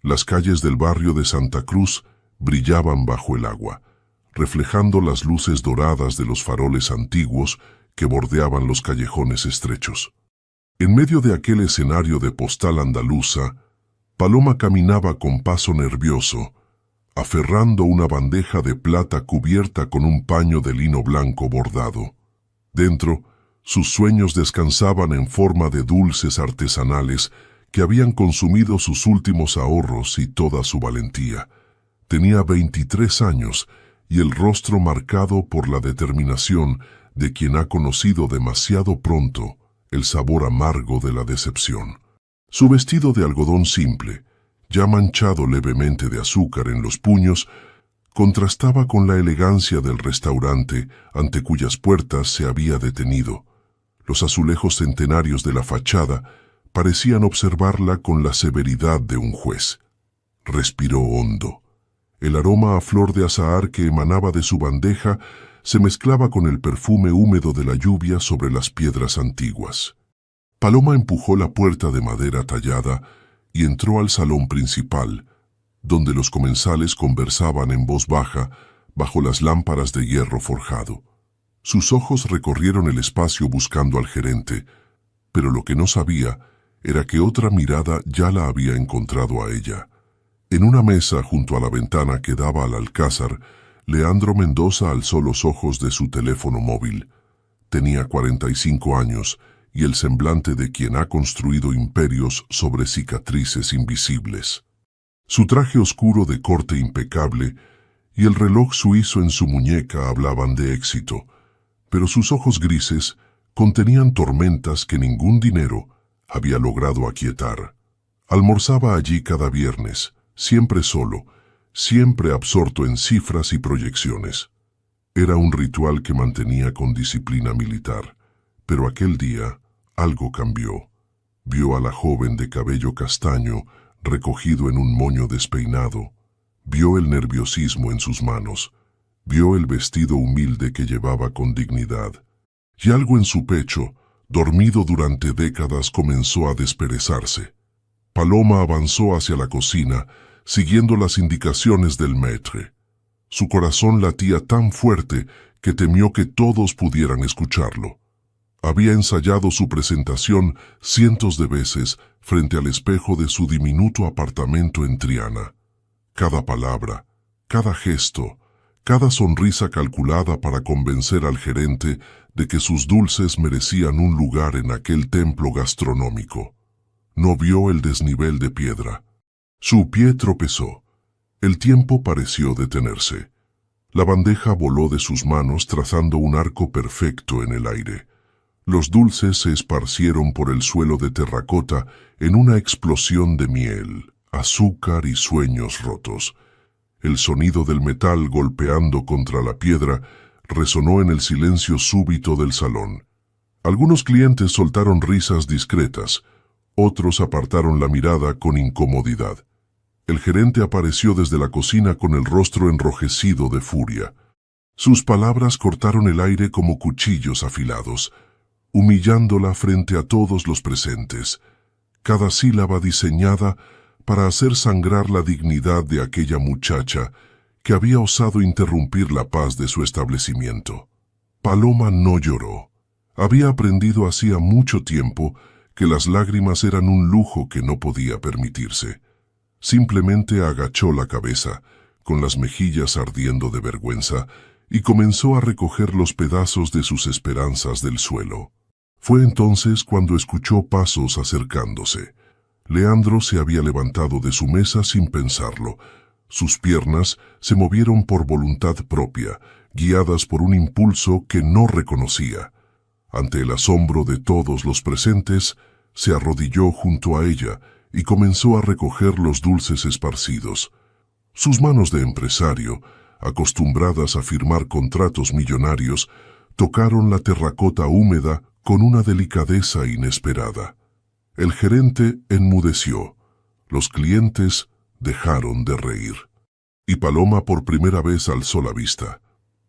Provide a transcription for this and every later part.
Las calles del barrio de Santa Cruz brillaban bajo el agua, reflejando las luces doradas de los faroles antiguos que bordeaban los callejones estrechos. En medio de aquel escenario de postal andaluza, Paloma caminaba con paso nervioso, aferrando una bandeja de plata cubierta con un paño de lino blanco bordado. Dentro, sus sueños descansaban en forma de dulces artesanales que habían consumido sus últimos ahorros y toda su valentía. Tenía 23 años y el rostro marcado por la determinación de quien ha conocido demasiado pronto el sabor amargo de la decepción. Su vestido de algodón simple, ya manchado levemente de azúcar en los puños, contrastaba con la elegancia del restaurante ante cuyas puertas se había detenido. Los azulejos centenarios de la fachada parecían observarla con la severidad de un juez. Respiró hondo. El aroma a flor de azahar que emanaba de su bandeja se mezclaba con el perfume húmedo de la lluvia sobre las piedras antiguas. Paloma empujó la puerta de madera tallada y entró al salón principal, donde los comensales conversaban en voz baja bajo las lámparas de hierro forjado. Sus ojos recorrieron el espacio buscando al gerente, pero lo que no sabía era que otra mirada ya la había encontrado a ella. En una mesa junto a la ventana que daba al alcázar, Leandro Mendoza alzó los ojos de su teléfono móvil. Tenía 45 años y el semblante de quien ha construido imperios sobre cicatrices invisibles. Su traje oscuro de corte impecable y el reloj suizo en su muñeca hablaban de éxito, pero sus ojos grises contenían tormentas que ningún dinero había logrado aquietar. Almorzaba allí cada viernes, siempre solo, siempre absorto en cifras y proyecciones. Era un ritual que mantenía con disciplina militar, pero aquel día algo cambió. Vio a la joven de cabello castaño recogido en un moño despeinado, vio el nerviosismo en sus manos, vio el vestido humilde que llevaba con dignidad, y algo en su pecho, dormido durante décadas, comenzó a desperezarse. Paloma avanzó hacia la cocina, siguiendo las indicaciones del maître. Su corazón latía tan fuerte que temió que todos pudieran escucharlo. Había ensayado su presentación cientos de veces frente al espejo de su diminuto apartamento en Triana. Cada palabra, cada gesto, cada sonrisa calculada para convencer al gerente de que sus dulces merecían un lugar en aquel templo gastronómico. No vio el desnivel de piedra. Su pie tropezó. El tiempo pareció detenerse. La bandeja voló de sus manos trazando un arco perfecto en el aire. Los dulces se esparcieron por el suelo de terracota en una explosión de miel, azúcar y sueños rotos. El sonido del metal golpeando contra la piedra resonó en el silencio súbito del salón. Algunos clientes soltaron risas discretas, otros apartaron la mirada con incomodidad. El gerente apareció desde la cocina con el rostro enrojecido de furia. Sus palabras cortaron el aire como cuchillos afilados, humillándola frente a todos los presentes, cada sílaba diseñada para hacer sangrar la dignidad de aquella muchacha que había osado interrumpir la paz de su establecimiento. Paloma no lloró. Había aprendido hacía mucho tiempo que las lágrimas eran un lujo que no podía permitirse. Simplemente agachó la cabeza, con las mejillas ardiendo de vergüenza, y comenzó a recoger los pedazos de sus esperanzas del suelo. Fue entonces cuando escuchó pasos acercándose. Leandro se había levantado de su mesa sin pensarlo. Sus piernas se movieron por voluntad propia, guiadas por un impulso que no reconocía. Ante el asombro de todos los presentes, se arrodilló junto a ella y comenzó a recoger los dulces esparcidos. Sus manos de empresario, acostumbradas a firmar contratos millonarios, tocaron la terracota húmeda con una delicadeza inesperada. El gerente enmudeció. Los clientes dejaron de reír. Y Paloma por primera vez alzó la vista.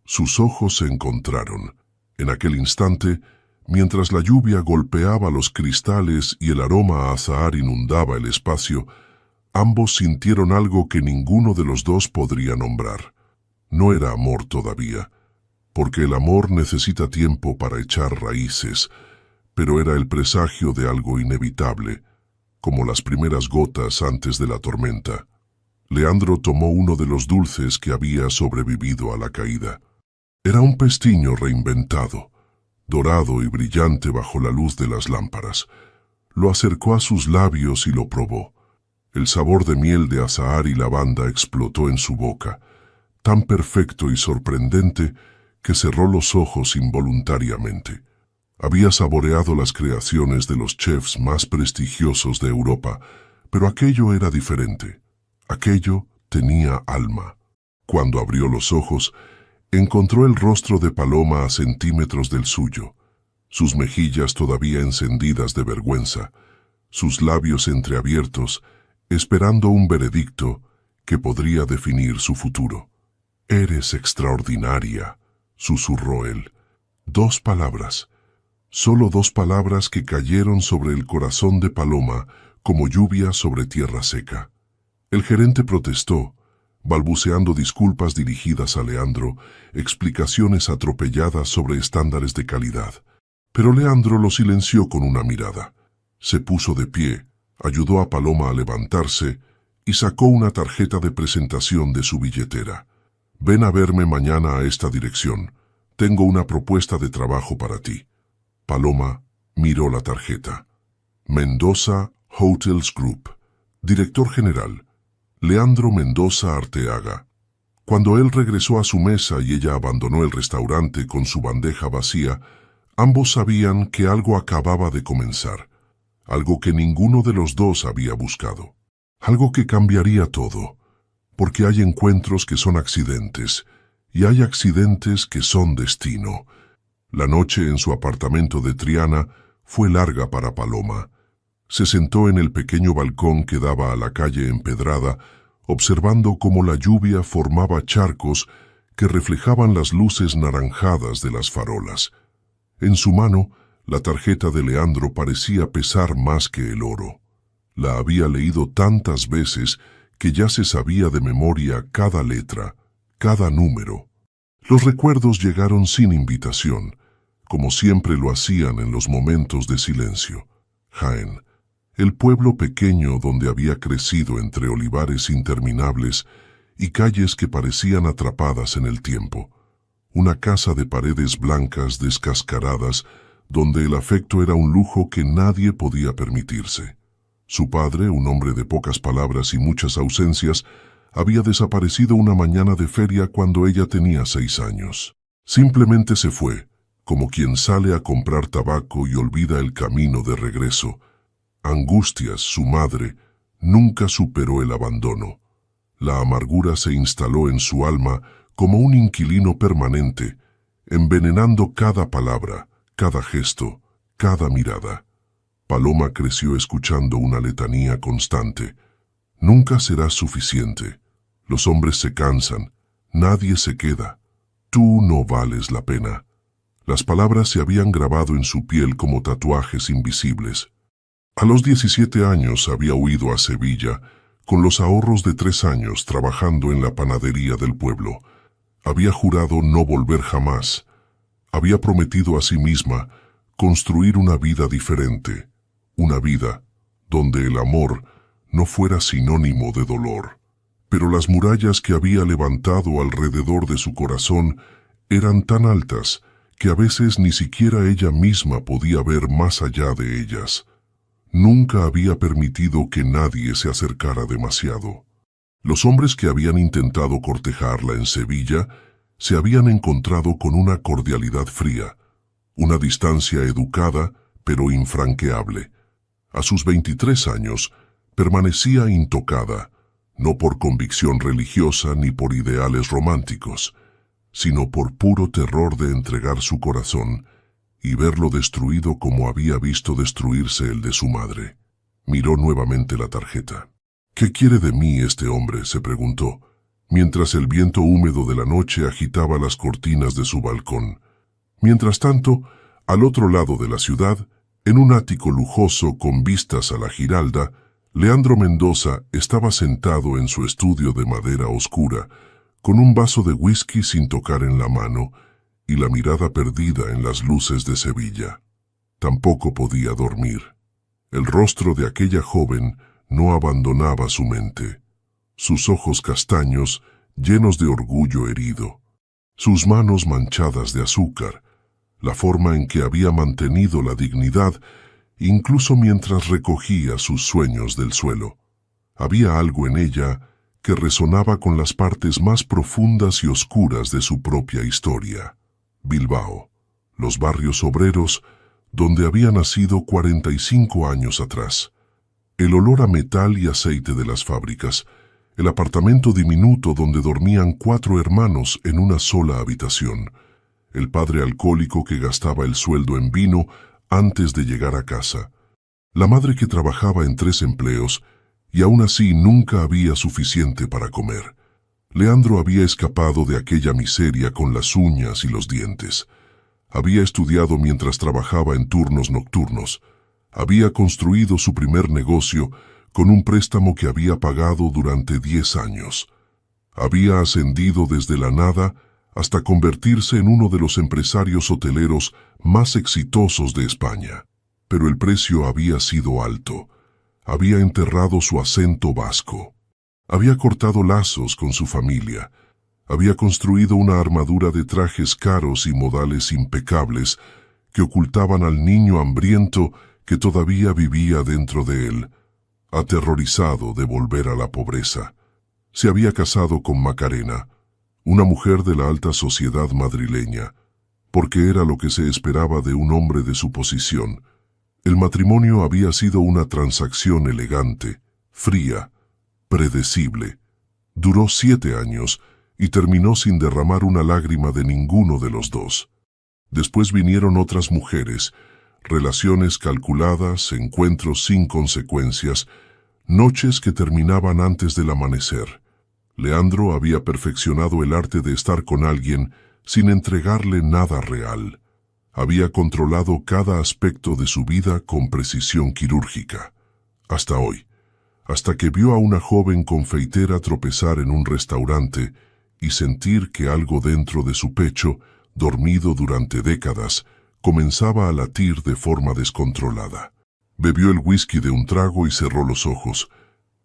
Sus ojos se encontraron. En aquel instante, mientras la lluvia golpeaba los cristales y el aroma a azahar inundaba el espacio, Ambos sintieron algo que ninguno de los dos podría nombrar. No era amor todavía, porque el amor necesita tiempo para echar raíces, pero era el presagio de algo inevitable, como las primeras gotas antes de la tormenta. Leandro tomó uno de los dulces que había sobrevivido a la caída. Era un pestiño reinventado, dorado y brillante bajo la luz de las lámparas. Lo acercó a sus labios y lo probó. El sabor de miel de azahar y lavanda explotó en su boca, tan perfecto y sorprendente que cerró los ojos involuntariamente. Había saboreado las creaciones de los chefs más prestigiosos de Europa, pero aquello era diferente. Aquello tenía alma. Cuando abrió los ojos, encontró el rostro de Paloma a centímetros del suyo, sus mejillas todavía encendidas de vergüenza, sus labios entreabiertos, esperando un veredicto que podría definir su futuro. «Eres extraordinaria», susurró él. 2 palabras, solo 2 palabras que cayeron sobre el corazón de Paloma como lluvia sobre tierra seca. El gerente protestó, balbuceando disculpas dirigidas a Leandro, explicaciones atropelladas sobre estándares de calidad. Pero Leandro lo silenció con una mirada. Se puso de pie, ayudó a Paloma a levantarse y sacó una tarjeta de presentación de su billetera. «Ven a verme mañana a esta dirección. Tengo una propuesta de trabajo para ti». Paloma miró la tarjeta. Mendoza Hotels Group. Director general, Leandro Mendoza Arteaga. Cuando él regresó a su mesa y ella abandonó el restaurante con su bandeja vacía, ambos sabían que algo acababa de comenzar, algo que ninguno de los dos había buscado, algo que cambiaría todo, porque hay encuentros que son accidentes y hay accidentes que son destino. La noche en su apartamento de Triana fue larga para Paloma. Se sentó en el pequeño balcón que daba a la calle empedrada, observando cómo la lluvia formaba charcos que reflejaban las luces naranjadas de las farolas. En su mano, la tarjeta de Leandro parecía pesar más que el oro. La había leído tantas veces que ya se sabía de memoria cada letra, cada número. Los recuerdos llegaron sin invitación, como siempre lo hacían en los momentos de silencio. Jaén, el pueblo pequeño donde había crecido entre olivares interminables y calles que parecían atrapadas en el tiempo. Una casa de paredes blancas descascaradas donde el afecto era un lujo que nadie podía permitirse. Su padre, un hombre de pocas palabras y muchas ausencias, había desaparecido una mañana de feria cuando ella tenía 6 años. Simplemente se fue, como quien sale a comprar tabaco y olvida el camino de regreso. Angustias, su madre, nunca superó el abandono. La amargura se instaló en su alma como un inquilino permanente, envenenando cada palabra, cada gesto, cada mirada. Paloma creció escuchando una letanía constante. Nunca serás suficiente. Los hombres se cansan. Nadie se queda. Tú no vales la pena. Las palabras se habían grabado en su piel como tatuajes invisibles. A los 17 años había huido a Sevilla, con los ahorros de 3 años trabajando en la panadería del pueblo. Había jurado no volver jamás. Había prometido a sí misma construir una vida diferente, una vida donde el amor no fuera sinónimo de dolor. Pero las murallas que había levantado alrededor de su corazón eran tan altas que a veces ni siquiera ella misma podía ver más allá de ellas. Nunca había permitido que nadie se acercara demasiado. Los hombres que habían intentado cortejarla en Sevilla se habían encontrado con una cordialidad fría, una distancia educada pero infranqueable. A sus 23 años permanecía intocada, no por convicción religiosa ni por ideales románticos, sino por puro terror de entregar su corazón y verlo destruido como había visto destruirse el de su madre. Miró nuevamente la tarjeta. «¿Qué quiere de mí este hombre?», se preguntó, mientras el viento húmedo de la noche agitaba las cortinas de su balcón. Mientras tanto, al otro lado de la ciudad, en un ático lujoso con vistas a la Giralda, Leandro Mendoza estaba sentado en su estudio de madera oscura, con un vaso de whisky sin tocar en la mano y la mirada perdida en las luces de Sevilla. Tampoco podía dormir. El rostro de aquella joven no abandonaba su mente. Sus ojos castaños, llenos de orgullo herido. Sus manos manchadas de azúcar. La forma en que había mantenido la dignidad, incluso mientras recogía sus sueños del suelo. Había algo en ella que resonaba con las partes más profundas y oscuras de su propia historia. Bilbao, los barrios obreros, donde había nacido 45 años atrás. El olor a metal y aceite de las fábricas, el apartamento diminuto donde dormían 4 hermanos en una sola habitación, el padre alcohólico que gastaba el sueldo en vino antes de llegar a casa, la madre que trabajaba en 3 empleos y aún así nunca había suficiente para comer. Leandro había escapado de aquella miseria con las uñas y los dientes. Había estudiado mientras trabajaba en turnos nocturnos. Había construido su primer negocio con un préstamo que había pagado durante 10 años. Había ascendido desde la nada hasta convertirse en uno de los empresarios hoteleros más exitosos de España. Pero el precio había sido alto. Había enterrado su acento vasco. Había cortado lazos con su familia. Había construido una armadura de trajes caros y modales impecables que ocultaban al niño hambriento que todavía vivía dentro de él, aterrorizado de volver a la pobreza. Se había casado con Macarena, una mujer de la alta sociedad madrileña, porque era lo que se esperaba de un hombre de su posición. El matrimonio había sido una transacción elegante, fría, predecible. Duró 7 años y terminó sin derramar una lágrima de ninguno de los dos. Después vinieron otras mujeres, relaciones calculadas, encuentros sin consecuencias, noches que terminaban antes del amanecer. Leandro había perfeccionado el arte de estar con alguien sin entregarle nada real. Había controlado cada aspecto de su vida con precisión quirúrgica. Hasta hoy, hasta que vio a una joven confeitera tropezar en un restaurante y sentir que algo dentro de su pecho, dormido durante décadas, comenzaba a latir de forma descontrolada. Bebió el whisky de un trago y cerró los ojos.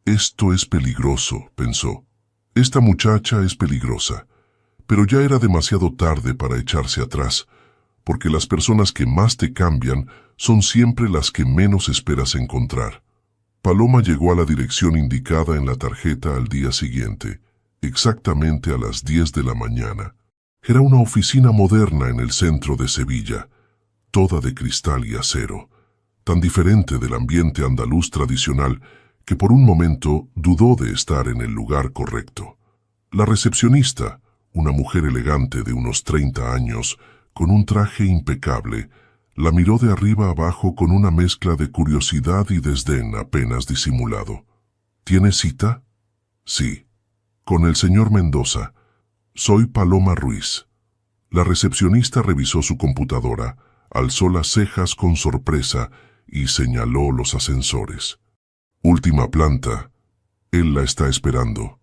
Esto es peligroso, pensó. Esta muchacha es peligrosa. Pero ya era demasiado tarde para echarse atrás, porque las personas que más te cambian son siempre las que menos esperas encontrar. Paloma llegó a la dirección indicada en la tarjeta al día siguiente, exactamente a las 10 de la mañana. Era una oficina moderna en el centro de Sevilla, toda de cristal y acero, tan diferente del ambiente andaluz tradicional que por un momento dudó de estar en el lugar correcto. La recepcionista, una mujer elegante de unos 30 años, con un traje impecable, la miró de arriba abajo con una mezcla de curiosidad y desdén apenas disimulado. ¿Tiene cita? Sí. Con el señor Mendoza. Soy Paloma Ruiz. La recepcionista revisó su computadora, alzó las cejas con sorpresa y señaló los ascensores. Última planta. Él la está esperando.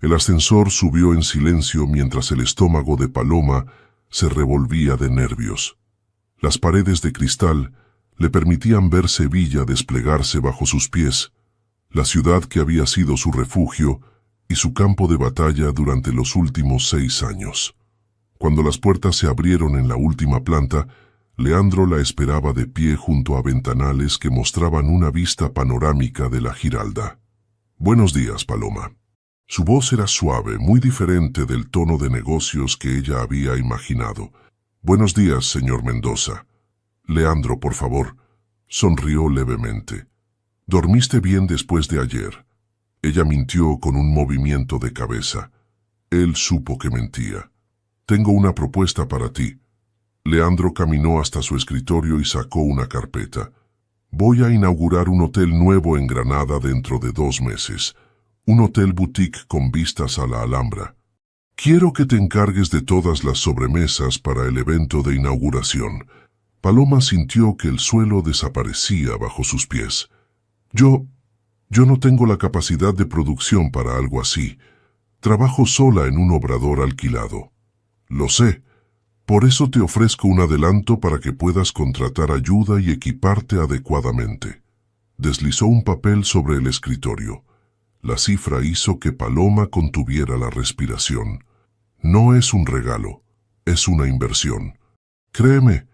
El ascensor subió en silencio mientras el estómago de Paloma se revolvía de nervios. Las paredes de cristal le permitían ver Sevilla desplegarse bajo sus pies, la ciudad que había sido su refugio y su campo de batalla durante los últimos 6 años. Cuando las puertas se abrieron en la última planta, Leandro la esperaba de pie junto a ventanales que mostraban una vista panorámica de la Giralda. Buenos días, Paloma. Su voz era suave, muy diferente del tono de negocios que ella había imaginado. Buenos días, señor Mendoza. Leandro, por favor. Sonrió levemente. ¿Dormiste bien después de ayer? Ella mintió con un movimiento de cabeza. Él supo que mentía. Tengo una propuesta para ti. Leandro caminó hasta su escritorio y sacó una carpeta. Voy a inaugurar un hotel nuevo en Granada dentro de 2 meses. Un hotel boutique con vistas a la Alhambra. Quiero que te encargues de todas las sobremesas para el evento de inauguración. Paloma sintió que el suelo desaparecía bajo sus pies. Yo no tengo la capacidad de producción para algo así. Trabajo sola en un obrador alquilado. Lo sé. Por eso te ofrezco un adelanto para que puedas contratar ayuda y equiparte adecuadamente. Deslizó un papel sobre el escritorio. La cifra hizo que Paloma contuviera la respiración. No es un regalo, es una inversión. Créeme,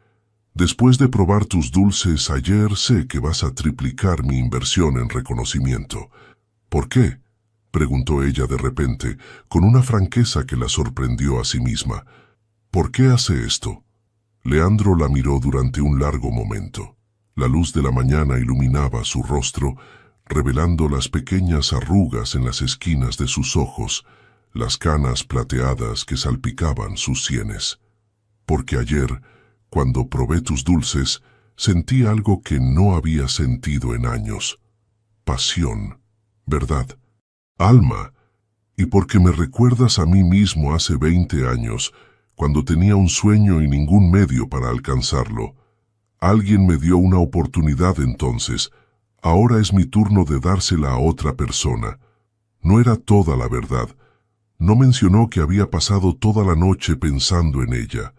después de probar tus dulces ayer sé que vas a triplicar mi inversión en reconocimiento. ¿Por qué?, preguntó ella de repente, con una franqueza que la sorprendió a sí misma. ¿Por qué hace esto? Leandro la miró durante un largo momento. La luz de la mañana iluminaba su rostro, revelando las pequeñas arrugas en las esquinas de sus ojos, las canas plateadas que salpicaban sus sienes. Porque ayer, cuando probé tus dulces, sentí algo que no había sentido en años. Pasión, ¿verdad? Alma, y porque me recuerdas a mí mismo hace 20 años, cuando tenía un sueño y ningún medio para alcanzarlo. Alguien me dio una oportunidad entonces, ahora es mi turno de dársela a otra persona. No era toda la verdad. No mencionó que había pasado toda la noche pensando en ella,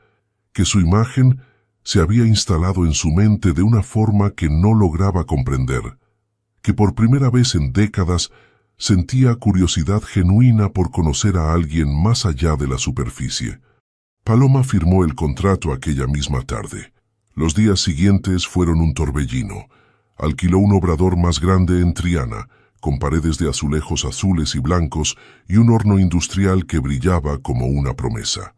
que su imagen se había instalado en su mente de una forma que no lograba comprender, que por primera vez en décadas sentía curiosidad genuina por conocer a alguien más allá de la superficie. Paloma firmó el contrato aquella misma tarde. Los días siguientes fueron un torbellino. Alquiló un obrador más grande en Triana, con paredes de azulejos azules y blancos y un horno industrial que brillaba como una promesa.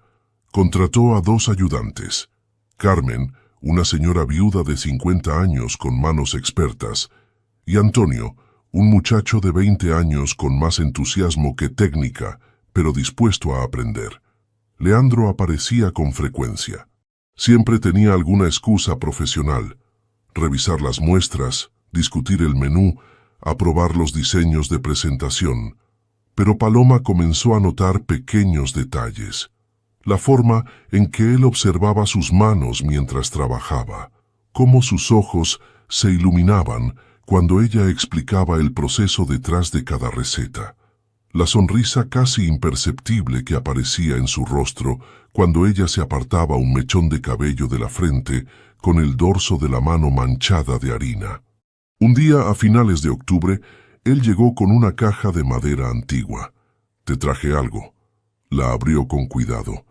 Contrató a 2 ayudantes. Carmen, una señora viuda de 50 años con manos expertas, y Antonio, un muchacho de 20 años con más entusiasmo que técnica, pero dispuesto a aprender. Leandro aparecía con frecuencia. Siempre tenía alguna excusa profesional: revisar las muestras, discutir el menú, aprobar los diseños de presentación. Pero Paloma comenzó a notar pequeños detalles. La forma en que él observaba sus manos mientras trabajaba, cómo sus ojos se iluminaban cuando ella explicaba el proceso detrás de cada receta. La sonrisa casi imperceptible que aparecía en su rostro cuando ella se apartaba un mechón de cabello de la frente con el dorso de la mano manchada de harina. Un día a finales de octubre, él llegó con una caja de madera antigua. «Te traje algo». La abrió con cuidado.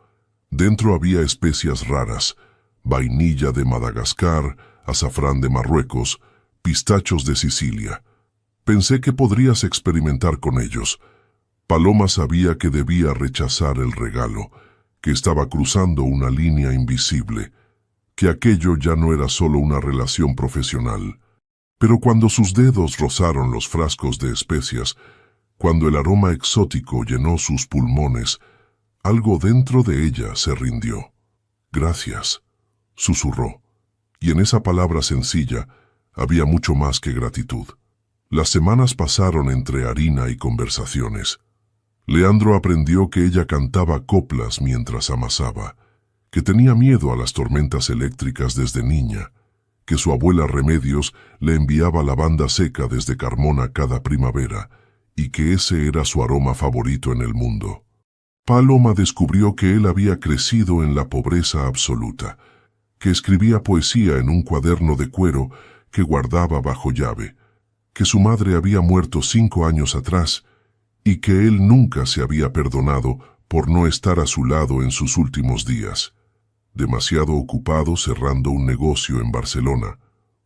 Dentro había especias raras: vainilla de Madagascar, azafrán de Marruecos, pistachos de Sicilia. «Pensé que podrías experimentar con ellos». Paloma sabía que debía rechazar el regalo, que estaba cruzando una línea invisible, que aquello ya no era solo una relación profesional. Pero cuando sus dedos rozaron los frascos de especias, cuando el aroma exótico llenó sus pulmones, algo dentro de ella se rindió. «Gracias», susurró, y en esa palabra sencilla había mucho más que gratitud. Las semanas pasaron entre harina y conversaciones. Leandro aprendió que ella cantaba coplas mientras amasaba, que tenía miedo a las tormentas eléctricas desde niña, que su abuela Remedios le enviaba lavanda seca desde Carmona cada primavera y que ese era su aroma favorito en el mundo. Paloma descubrió que él había crecido en la pobreza absoluta, que escribía poesía en un cuaderno de cuero que guardaba bajo llave, que su madre había muerto 5 años atrás y que él nunca se había perdonado por no estar a su lado en sus últimos días. Demasiado ocupado cerrando un negocio en Barcelona,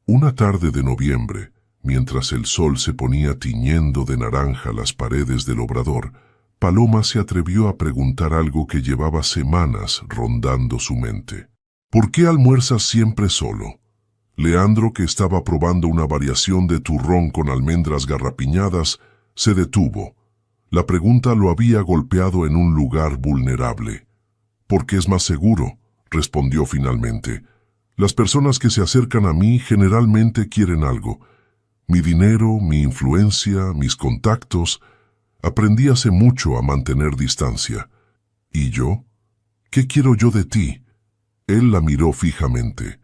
una tarde de noviembre, mientras el sol se ponía tiñendo de naranja las paredes del obrador, Paloma se atrevió a preguntar algo que llevaba semanas rondando su mente. «¿Por qué almuerzas siempre solo?» Leandro, que estaba probando una variación de turrón con almendras garrapiñadas, se detuvo. La pregunta lo había golpeado en un lugar vulnerable. «Porque es más seguro», respondió finalmente. «Las personas que se acercan a mí generalmente quieren algo. Mi dinero, mi influencia, mis contactos. Aprendí hace mucho a mantener distancia. ¿Y yo? ¿Qué quiero yo de ti?» Él la miró fijamente.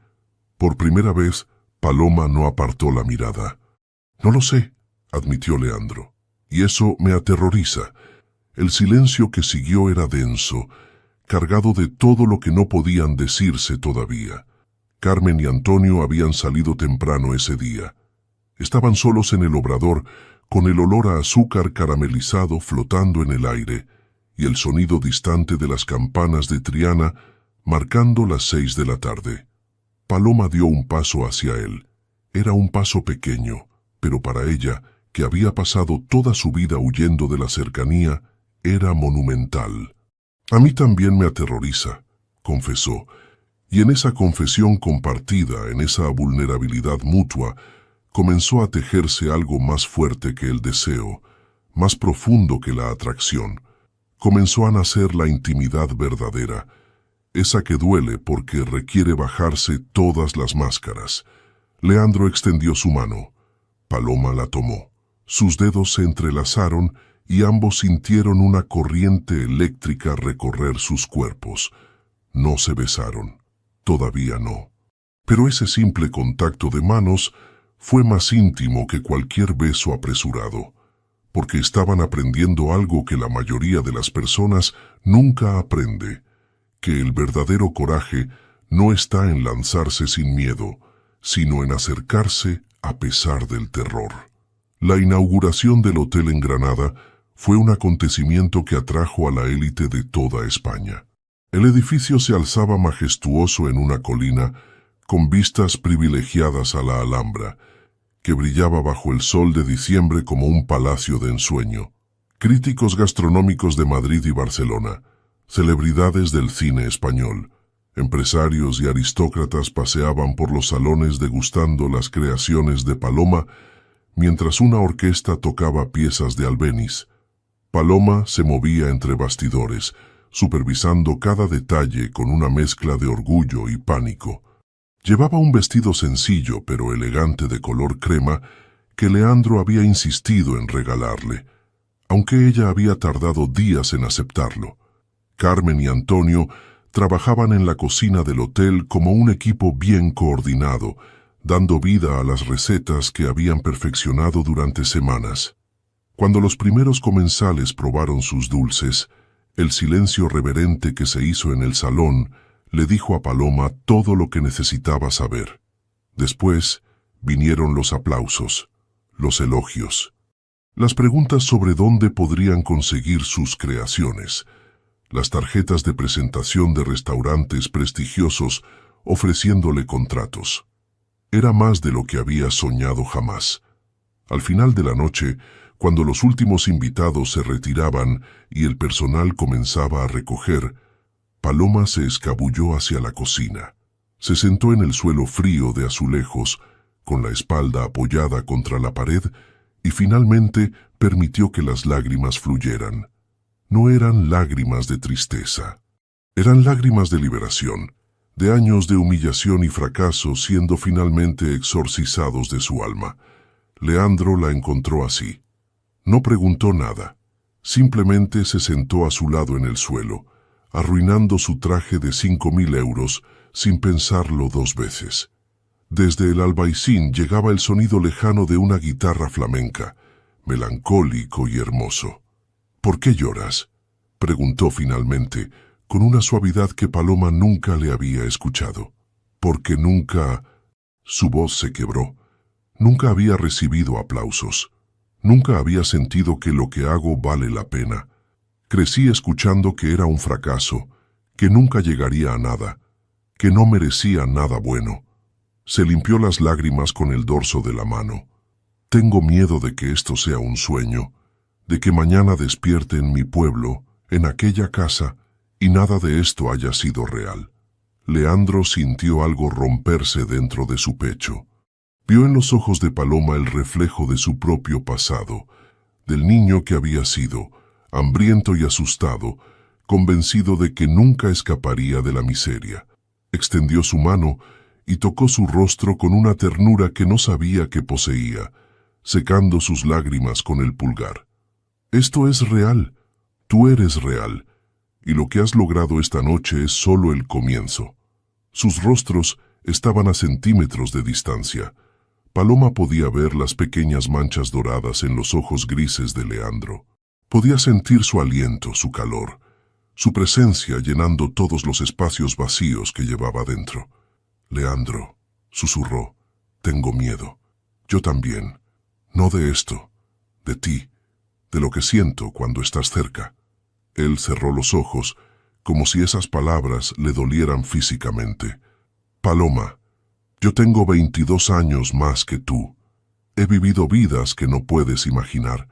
Por primera vez, Paloma no apartó la mirada. «No lo sé», admitió Leandro. Y eso me aterroriza. El silencio que siguió era denso, cargado de todo lo que no podían decirse todavía. Carmen y Antonio habían salido temprano ese día. Estaban solos en el obrador, con el olor a azúcar caramelizado flotando en el aire y el sonido distante de las campanas de Triana marcando las 6 de la tarde. Paloma dio un paso hacia él. Era un paso pequeño, pero para ella, que había pasado toda su vida huyendo de la cercanía, era monumental. A mí también me aterroriza, confesó, y en esa confesión compartida, en esa vulnerabilidad mutua, comenzó a tejerse algo más fuerte que el deseo, más profundo que la atracción. Comenzó a nacer la intimidad verdadera, esa que duele porque requiere bajarse todas las máscaras. Leandro extendió su mano. Paloma la tomó. Sus dedos se entrelazaron y ambos sintieron una corriente eléctrica recorrer sus cuerpos. No se besaron. Todavía no. Pero ese simple contacto de manos fue más íntimo que cualquier beso apresurado, porque estaban aprendiendo algo que la mayoría de las personas nunca aprende, que el verdadero coraje no está en lanzarse sin miedo, sino en acercarse a pesar del terror. La inauguración del hotel en Granada fue un acontecimiento que atrajo a la élite de toda España. El edificio se alzaba majestuoso en una colina, con vistas privilegiadas a la Alhambra, que brillaba bajo el sol de diciembre como un palacio de ensueño. Críticos gastronómicos de Madrid y Barcelona, celebridades del cine español, empresarios y aristócratas paseaban por los salones degustando las creaciones de Paloma, mientras una orquesta tocaba piezas de Albéniz. Paloma se movía entre bastidores, supervisando cada detalle con una mezcla de orgullo y pánico. Llevaba un vestido sencillo pero elegante de color crema que Leandro había insistido en regalarle, aunque ella había tardado días en aceptarlo. Carmen y Antonio trabajaban en la cocina del hotel como un equipo bien coordinado, dando vida a las recetas que habían perfeccionado durante semanas. Cuando los primeros comensales probaron sus dulces, el silencio reverente que se hizo en el salón le dijo a Paloma todo lo que necesitaba saber. Después vinieron los aplausos, los elogios, las preguntas sobre dónde podrían conseguir sus creaciones, las tarjetas de presentación de restaurantes prestigiosos ofreciéndole contratos. Era más de lo que había soñado jamás. Al final de la noche, cuando los últimos invitados se retiraban y el personal comenzaba a recoger, Paloma se escabulló hacia la cocina. Se sentó en el suelo frío de azulejos, con la espalda apoyada contra la pared, y finalmente permitió que las lágrimas fluyeran. No eran lágrimas de tristeza. Eran lágrimas de liberación, de años de humillación y fracaso siendo finalmente exorcizados de su alma. Leandro la encontró así. No preguntó nada. Simplemente se sentó a su lado en el suelo, arruinando su traje de 5.000 euros sin pensarlo 2 veces. Desde el albaicín llegaba el sonido lejano de una guitarra flamenca, melancólico y hermoso. «¿Por qué lloras?», preguntó finalmente, con una suavidad que Paloma nunca le había escuchado. «Porque nunca...». Su voz se quebró. Nunca había recibido aplausos. Nunca había sentido que lo que hago vale la pena. Crecí escuchando que era un fracaso, que nunca llegaría a nada, que no merecía nada bueno. Se limpió las lágrimas con el dorso de la mano. Tengo miedo de que esto sea un sueño, de que mañana despierte en mi pueblo, en aquella casa, y nada de esto haya sido real. Leandro sintió algo romperse dentro de su pecho. Vio en los ojos de Paloma el reflejo de su propio pasado, del niño que había sido, hambriento y asustado, convencido de que nunca escaparía de la miseria. Extendió su mano y tocó su rostro con una ternura que no sabía que poseía, secando sus lágrimas con el pulgar. «Esto es real, tú eres real, y lo que has logrado esta noche es solo el comienzo». Sus rostros estaban a centímetros de distancia. Paloma podía ver las pequeñas manchas doradas en los ojos grises de Leandro. Podía sentir su aliento, su calor, su presencia llenando todos los espacios vacíos que llevaba dentro. Leandro, susurró, tengo miedo. Yo también. No de esto, de ti, de lo que siento cuando estás cerca. Él cerró los ojos, como si esas palabras le dolieran físicamente. Paloma, yo tengo 22 años más que tú. He vivido vidas que no puedes imaginar.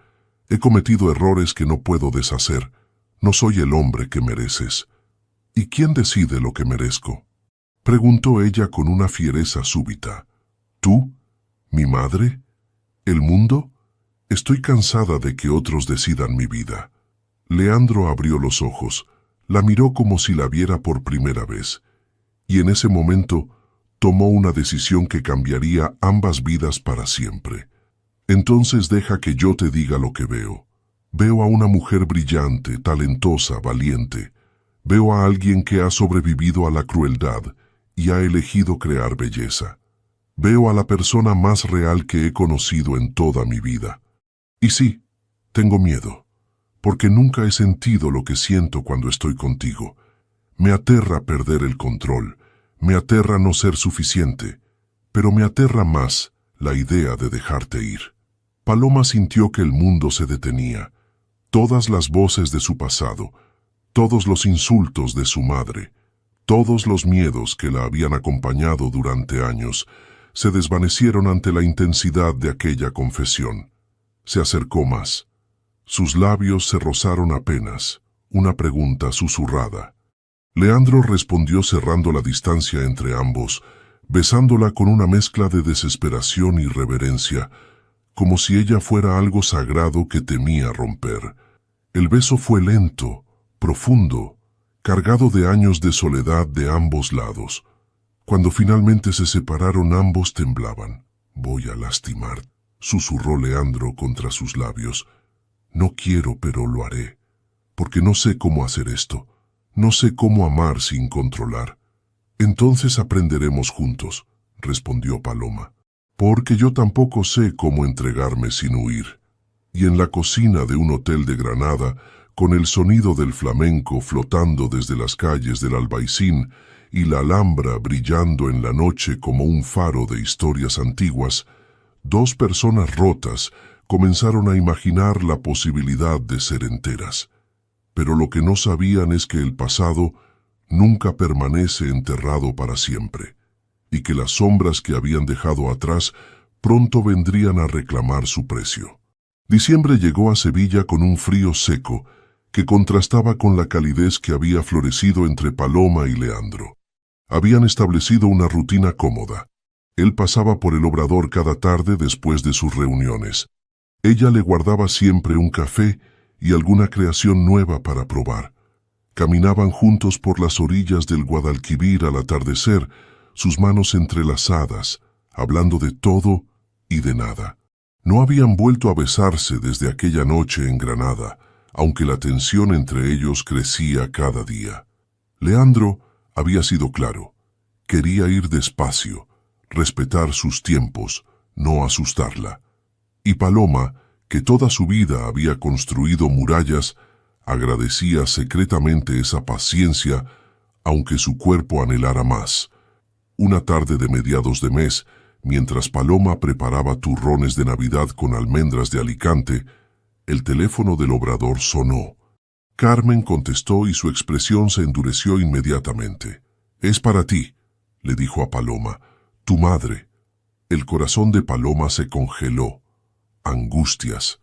He cometido errores que no puedo deshacer. No soy el hombre que mereces. ¿Y quién decide lo que merezco? Preguntó ella con una fiereza súbita. ¿Tú? ¿Mi madre? ¿El mundo? Estoy cansada de que otros decidan mi vida. Leandro abrió los ojos, la miró como si la viera por primera vez, y en ese momento tomó una decisión que cambiaría ambas vidas para siempre. Entonces deja que yo te diga lo que veo. Veo a una mujer brillante, talentosa, valiente. Veo a alguien que ha sobrevivido a la crueldad y ha elegido crear belleza. Veo a la persona más real que he conocido en toda mi vida. Y sí, tengo miedo, porque nunca he sentido lo que siento cuando estoy contigo. Me aterra perder el control, me aterra no ser suficiente, pero me aterra más la idea de dejarte ir. Paloma sintió que el mundo se detenía. Todas las voces de su pasado, todos los insultos de su madre, todos los miedos que la habían acompañado durante años, se desvanecieron ante la intensidad de aquella confesión. Se acercó más. Sus labios se rozaron apenas, una pregunta susurrada. Leandro respondió cerrando la distancia entre ambos, besándola con una mezcla de desesperación y reverencia, como si ella fuera algo sagrado que temía romper. El beso fue lento, profundo, cargado de años de soledad de ambos lados. Cuando finalmente se separaron, ambos temblaban. «Voy a lastimar», susurró Leandro contra sus labios. «No quiero, pero lo haré, porque no sé cómo hacer esto. No sé cómo amar sin controlar». «Entonces aprenderemos juntos», respondió Paloma, «porque yo tampoco sé cómo entregarme sin huir». Y en la cocina de un hotel de Granada, con el sonido del flamenco flotando desde las calles del Albaicín y la Alhambra brillando en la noche como un faro de historias antiguas, dos personas rotas comenzaron a imaginar la posibilidad de ser enteras. Pero lo que no sabían es que el pasado nunca permanece enterrado para siempre, y que las sombras que habían dejado atrás pronto vendrían a reclamar su precio. Diciembre llegó a Sevilla con un frío seco que contrastaba con la calidez que había florecido entre Paloma y Leandro. Habían establecido una rutina cómoda. Él pasaba por el obrador cada tarde después de sus reuniones. Ella le guardaba siempre un café y alguna creación nueva para probar. Caminaban juntos por las orillas del Guadalquivir al atardecer, sus manos entrelazadas, hablando de todo y de nada. No habían vuelto a besarse desde aquella noche en Granada, aunque la tensión entre ellos crecía cada día. Leandro había sido claro. Quería ir despacio, respetar sus tiempos, no asustarla. Y Paloma, que toda su vida había construido murallas, agradecía secretamente esa paciencia, aunque su cuerpo anhelara más. Una tarde de mediados de mes, mientras Paloma preparaba turrones de Navidad con almendras de Alicante, el teléfono del obrador sonó. Carmen contestó y su expresión se endureció inmediatamente. «Es para ti», le dijo a Paloma, «tu madre». El corazón de Paloma se congeló. Angustias.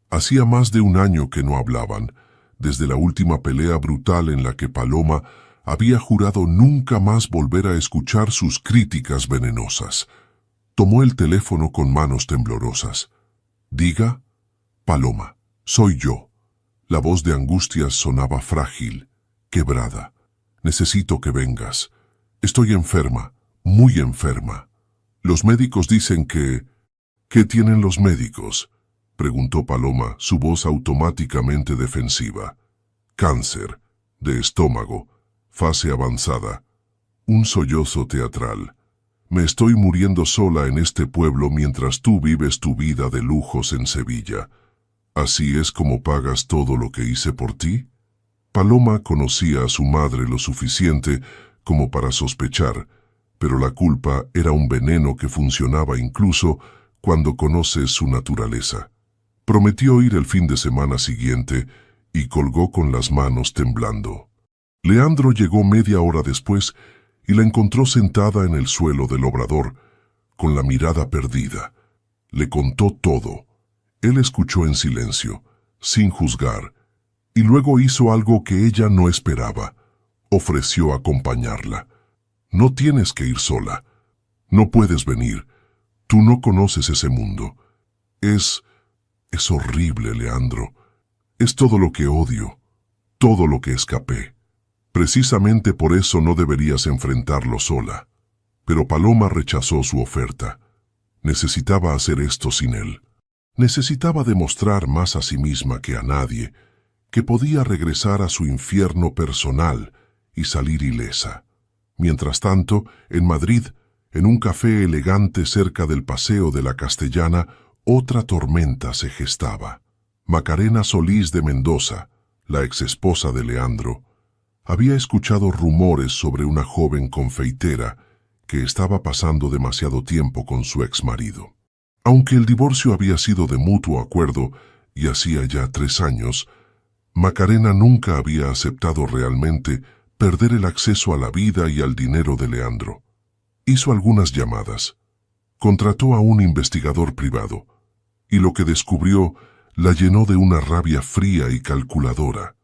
Hacía más de un año que no hablaban, desde la última pelea brutal en la que Paloma había jurado nunca más volver a escuchar sus críticas venenosas. Tomó el teléfono con manos temblorosas. «Diga». «Paloma, soy yo». La voz de Angustias sonaba frágil, quebrada. «Necesito que vengas. Estoy enferma, muy enferma. Los médicos dicen que...» «¿Qué tienen los médicos?», preguntó Paloma, su voz automáticamente defensiva. «Cáncer, de estómago, fase avanzada». Un sollozo teatral. Me estoy muriendo sola en este pueblo mientras tú vives tu vida de lujos en Sevilla. ¿Así es como pagas todo lo que hice por ti? Paloma conocía a su madre lo suficiente como para sospechar, pero la culpa era un veneno que funcionaba incluso cuando conoces su naturaleza. Prometió ir el fin de semana siguiente y colgó con las manos temblando. Leandro llegó media hora después y la encontró sentada en el suelo del obrador, con la mirada perdida. Le contó todo. Él escuchó en silencio, sin juzgar, y luego hizo algo que ella no esperaba. Ofreció acompañarla. No tienes que ir sola. No puedes venir. Tú no conoces ese mundo. Es horrible, Leandro. Es todo lo que odio, todo lo que escapé. Precisamente por eso no deberías enfrentarlo sola. Pero Paloma rechazó su oferta. Necesitaba hacer esto sin él. Necesitaba demostrar más a sí misma que a nadie que podía regresar a su infierno personal y salir ilesa. Mientras tanto, en Madrid, en un café elegante cerca del Paseo de la Castellana, otra tormenta se gestaba. Macarena Solís de Mendoza, la exesposa de Leandro, había escuchado rumores sobre una joven confeitera que estaba pasando demasiado tiempo con su exmarido. Aunque el divorcio había sido de mutuo acuerdo y hacía ya 3 años, Macarena nunca había aceptado realmente perder el acceso a la vida y al dinero de Leandro. Hizo algunas llamadas. Contrató a un investigador privado, y lo que descubrió la llenó de una rabia fría y calculadora.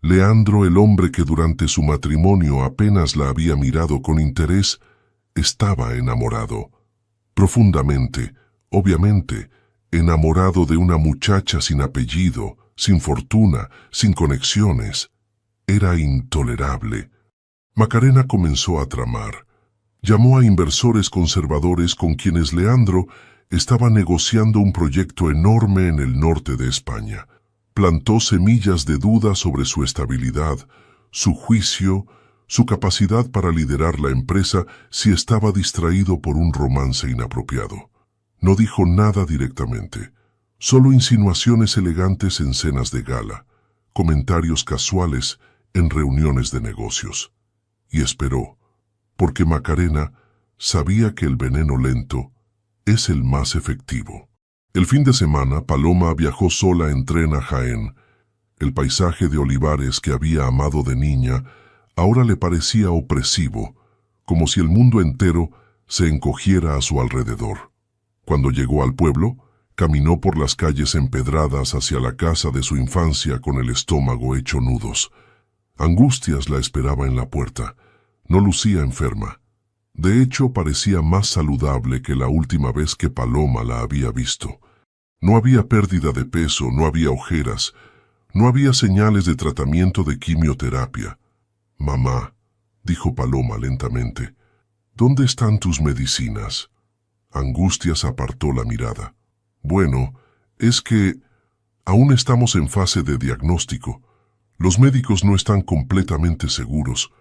Leandro, el hombre que durante su matrimonio apenas la había mirado con interés, estaba enamorado. Profundamente, obviamente, enamorado de una muchacha sin apellido, sin fortuna, sin conexiones. Era intolerable. Macarena comenzó a tramar. Llamó a inversores conservadores con quienes Leandro estaba negociando un proyecto enorme en el norte de España. Plantó semillas de duda sobre su estabilidad, su juicio, su capacidad para liderar la empresa si estaba distraído por un romance inapropiado. No dijo nada directamente, solo insinuaciones elegantes en cenas de gala, comentarios casuales en reuniones de negocios. Y esperó, porque Macarena sabía que el veneno lento es el más efectivo. El fin de semana, Paloma viajó sola en tren a Jaén. El paisaje de olivares que había amado de niña ahora le parecía opresivo, como si el mundo entero se encogiera a su alrededor. Cuando llegó al pueblo, caminó por las calles empedradas hacia la casa de su infancia con el estómago hecho nudos. Angustias la esperaba en la puerta. No lucía enferma. De hecho, parecía más saludable que la última vez que Paloma la había visto. No había pérdida de peso, no había ojeras, no había señales de tratamiento de quimioterapia. «Mamá», dijo Paloma lentamente, «¿dónde están tus medicinas?» Angustias apartó la mirada. «Bueno, es que aún estamos en fase de diagnóstico. Los médicos no están completamente seguros».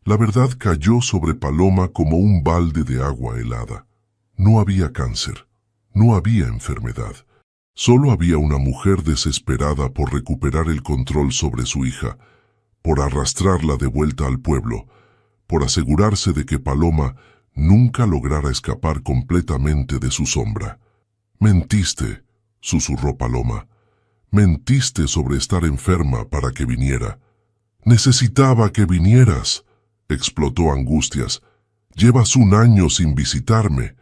La verdad cayó sobre Paloma como un balde de agua helada. No había cáncer, no había enfermedad. Solo había una mujer desesperada por recuperar el control sobre su hija, por arrastrarla de vuelta al pueblo, por asegurarse de que Paloma nunca lograra escapar completamente de su sombra. «Mentiste», susurró Paloma. «Mentiste sobre estar enferma para que viniera». «Necesitaba que vinieras», explotó Angustias. «Llevas 1 año sin visitarme.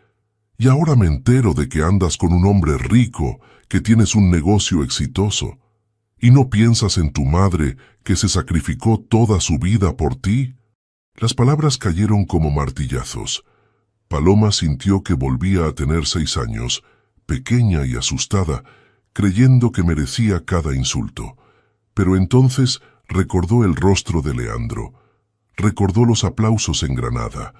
Y ahora me entero de que andas con un hombre rico, que tienes un negocio exitoso. ¿Y no piensas en tu madre, que se sacrificó toda su vida por ti?» Las palabras cayeron como martillazos. Paloma sintió que volvía a tener 6 años, pequeña y asustada, creyendo que merecía cada insulto. Pero entonces recordó el rostro de Leandro. Recordó los aplausos en Granada.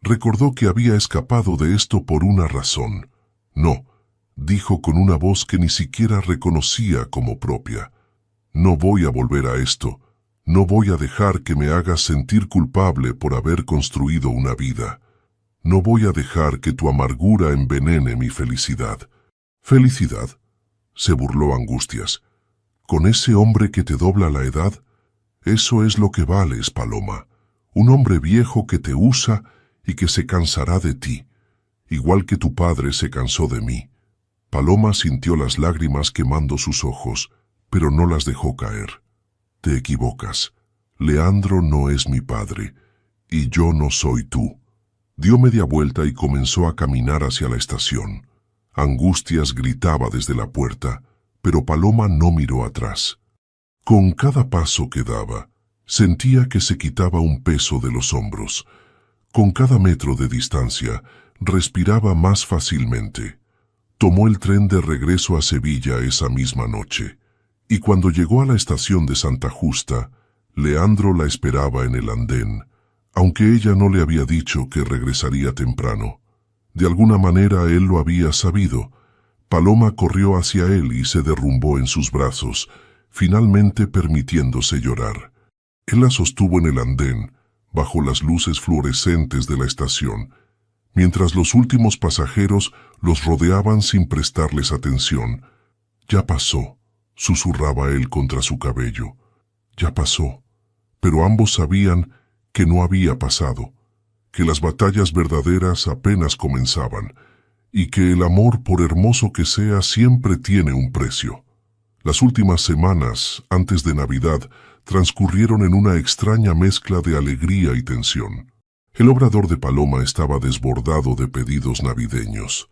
Recordó que había escapado de esto por una razón. «No», dijo con una voz que ni siquiera reconocía como propia. «No voy a volver a esto. No voy a dejar que me hagas sentir culpable por haber construido una vida». No voy a dejar que tu amargura envenene mi felicidad. ¿Felicidad?, se burló Angustias. ¿Con ese hombre que te dobla la edad? Eso es lo que vales, Paloma. Un hombre viejo que te usa y que se cansará de ti, igual que tu padre se cansó de mí. Paloma sintió las lágrimas quemando sus ojos, pero no las dejó caer. Te equivocas. Leandro no es mi padre, y yo no soy tú. Dio media vuelta y comenzó a caminar hacia la estación. Angustias gritaba desde la puerta, pero Paloma no miró atrás. Con cada paso que daba, sentía que se quitaba un peso de los hombros. Con cada metro de distancia, respiraba más fácilmente. Tomó el tren de regreso a Sevilla esa misma noche, y cuando llegó a la estación de Santa Justa, Leandro la esperaba en el andén, aunque ella no le había dicho que regresaría temprano. De alguna manera él lo había sabido. Paloma corrió hacia él y se derrumbó en sus brazos, finalmente permitiéndose llorar. Él la sostuvo en el andén, bajo las luces fluorescentes de la estación, mientras los últimos pasajeros los rodeaban sin prestarles atención. «Ya pasó», susurraba él contra su cabello. «Ya pasó». Pero ambos sabían que no había pasado, que las batallas verdaderas apenas comenzaban, y que el amor, por hermoso que sea, siempre tiene un precio. Las últimas semanas, antes de Navidad, transcurrieron en una extraña mezcla de alegría y tensión. El obrador de Paloma estaba desbordado de pedidos navideños: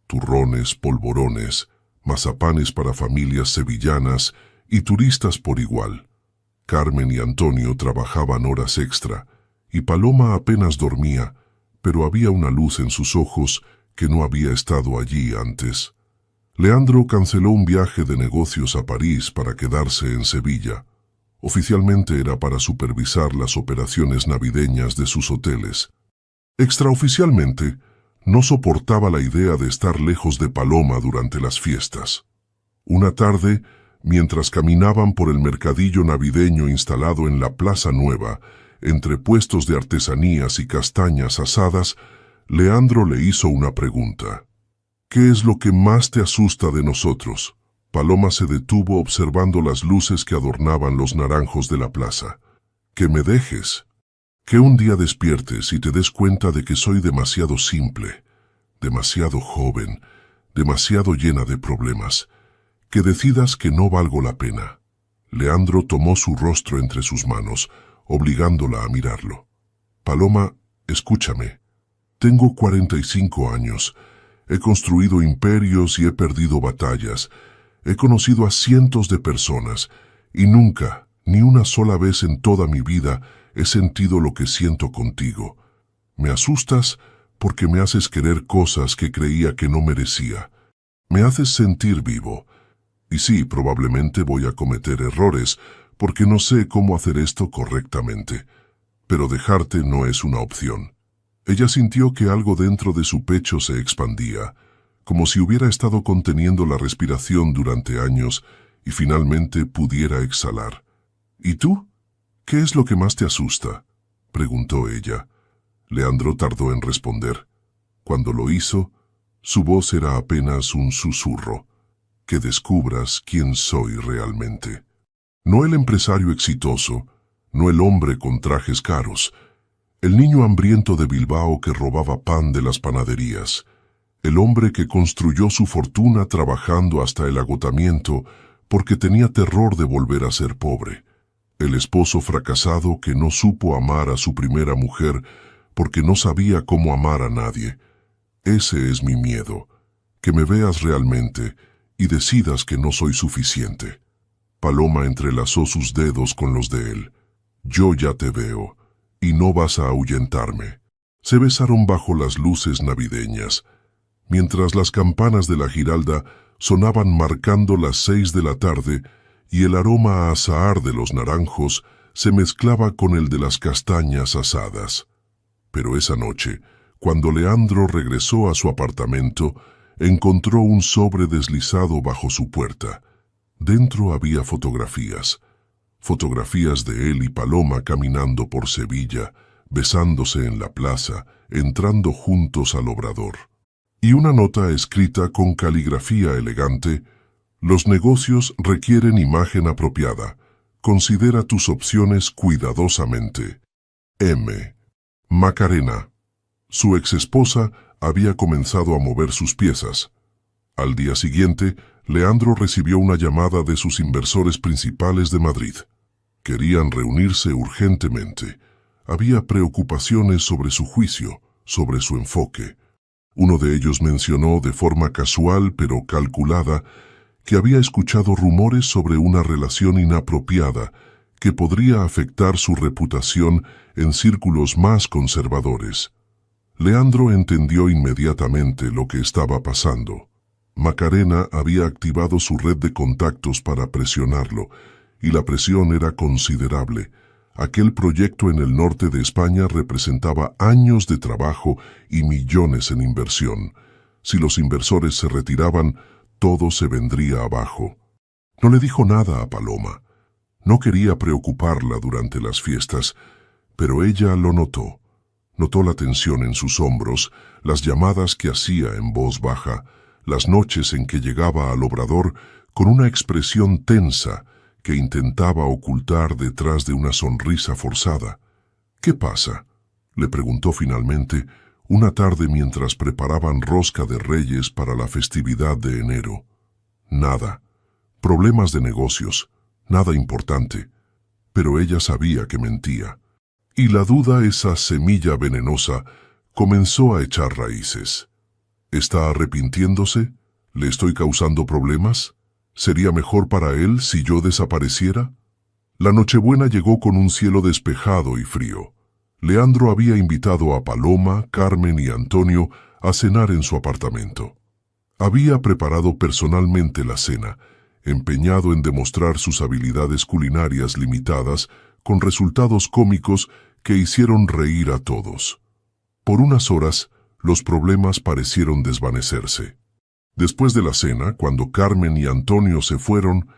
turrones, polvorones, mazapanes para familias sevillanas y turistas por igual. Carmen y Antonio trabajaban horas extra, y Paloma apenas dormía, pero había una luz en sus ojos que no había estado allí antes. Leandro canceló un viaje de negocios a París para quedarse en Sevilla. Oficialmente era para supervisar las operaciones navideñas de sus hoteles. Extraoficialmente, no soportaba la idea de estar lejos de Paloma durante las fiestas. Una tarde, mientras caminaban por el mercadillo navideño instalado en la Plaza Nueva, entre puestos de artesanías y castañas asadas, Leandro le hizo una pregunta. «¿Qué es lo que más te asusta de nosotros?» Paloma se detuvo observando las luces que adornaban los naranjos de la plaza. «Que me dejes. Que un día despiertes y te des cuenta de que soy demasiado simple, demasiado joven, demasiado llena de problemas. Que decidas que no valgo la pena». Leandro tomó su rostro entre sus manos, obligándola a mirarlo. «Paloma, escúchame. Tengo 45 años. He construido imperios y he perdido batallas. He conocido a cientos de personas y nunca, ni una sola vez en toda mi vida, he sentido lo que siento contigo. Me asustas porque me haces querer cosas que creía que no merecía. Me haces sentir vivo. Y sí, probablemente voy a cometer errores, porque no sé cómo hacer esto correctamente. Pero dejarte no es una opción». Ella sintió que algo dentro de su pecho se expandía, como si hubiera estado conteniendo la respiración durante años y finalmente pudiera exhalar. «¿Y tú? ¿Qué es lo que más te asusta?», preguntó ella. Leandro tardó en responder. Cuando lo hizo, su voz era apenas un susurro: «Que descubras quién soy realmente. No el empresario exitoso, no el hombre con trajes caros, el niño hambriento de Bilbao que robaba pan de las panaderías, el hombre que construyó su fortuna trabajando hasta el agotamiento porque tenía terror de volver a ser pobre, el esposo fracasado que no supo amar a su primera mujer porque no sabía cómo amar a nadie. Ese es mi miedo, que me veas realmente y decidas que no soy suficiente». Paloma entrelazó sus dedos con los de él. «Yo ya te veo, y no vas a ahuyentarme». Se besaron bajo las luces navideñas, mientras las campanas de la Giralda sonaban marcando las 6 de la tarde y el aroma a azahar de los naranjos se mezclaba con el de las castañas asadas. Pero esa noche, cuando Leandro regresó a su apartamento, encontró un sobre deslizado bajo su puerta. Dentro había fotografías de él y Paloma caminando por Sevilla, besándose en la plaza, entrando juntos al obrador. Y una nota escrita con caligrafía elegante: los negocios requieren imagen apropiada. Considera tus opciones cuidadosamente. M. Macarena. Su exesposa había comenzado a mover sus piezas. Al día siguiente, Leandro recibió una llamada de sus inversores principales de Madrid. Querían reunirse urgentemente. Había preocupaciones sobre su juicio, sobre su enfoque. Uno de ellos mencionó de forma casual pero calculada que había escuchado rumores sobre una relación inapropiada que podría afectar su reputación en círculos más conservadores. Leandro entendió inmediatamente lo que estaba pasando. Macarena había activado su red de contactos para presionarlo, y la presión era considerable. Aquel proyecto en el norte de España representaba años de trabajo y millones en inversión. Si los inversores se retiraban, todo se vendría abajo. No le dijo nada a Paloma. No quería preocuparla durante las fiestas, pero ella lo notó. Notó la tensión en sus hombros, las llamadas que hacía en voz baja, las noches en que llegaba al obrador con una expresión tensa que intentaba ocultar detrás de una sonrisa forzada. «¿Qué pasa?», le preguntó finalmente una tarde mientras preparaban rosca de Reyes para la festividad de enero. «Nada. Problemas de negocios. Nada importante». Pero ella sabía que mentía. Y la duda, esa semilla venenosa, comenzó a echar raíces. ¿Está arrepintiéndose? ¿Le estoy causando problemas? ¿Sería mejor para él si yo desapareciera? La Nochebuena llegó con un cielo despejado y frío. Leandro había invitado a Paloma, Carmen y Antonio a cenar en su apartamento. Había preparado personalmente la cena, empeñado en demostrar sus habilidades culinarias limitadas con resultados cómicos que hicieron reír a todos. Por unas horas, los problemas parecieron desvanecerse. Después de la cena, cuando Carmen y Antonio se fueron,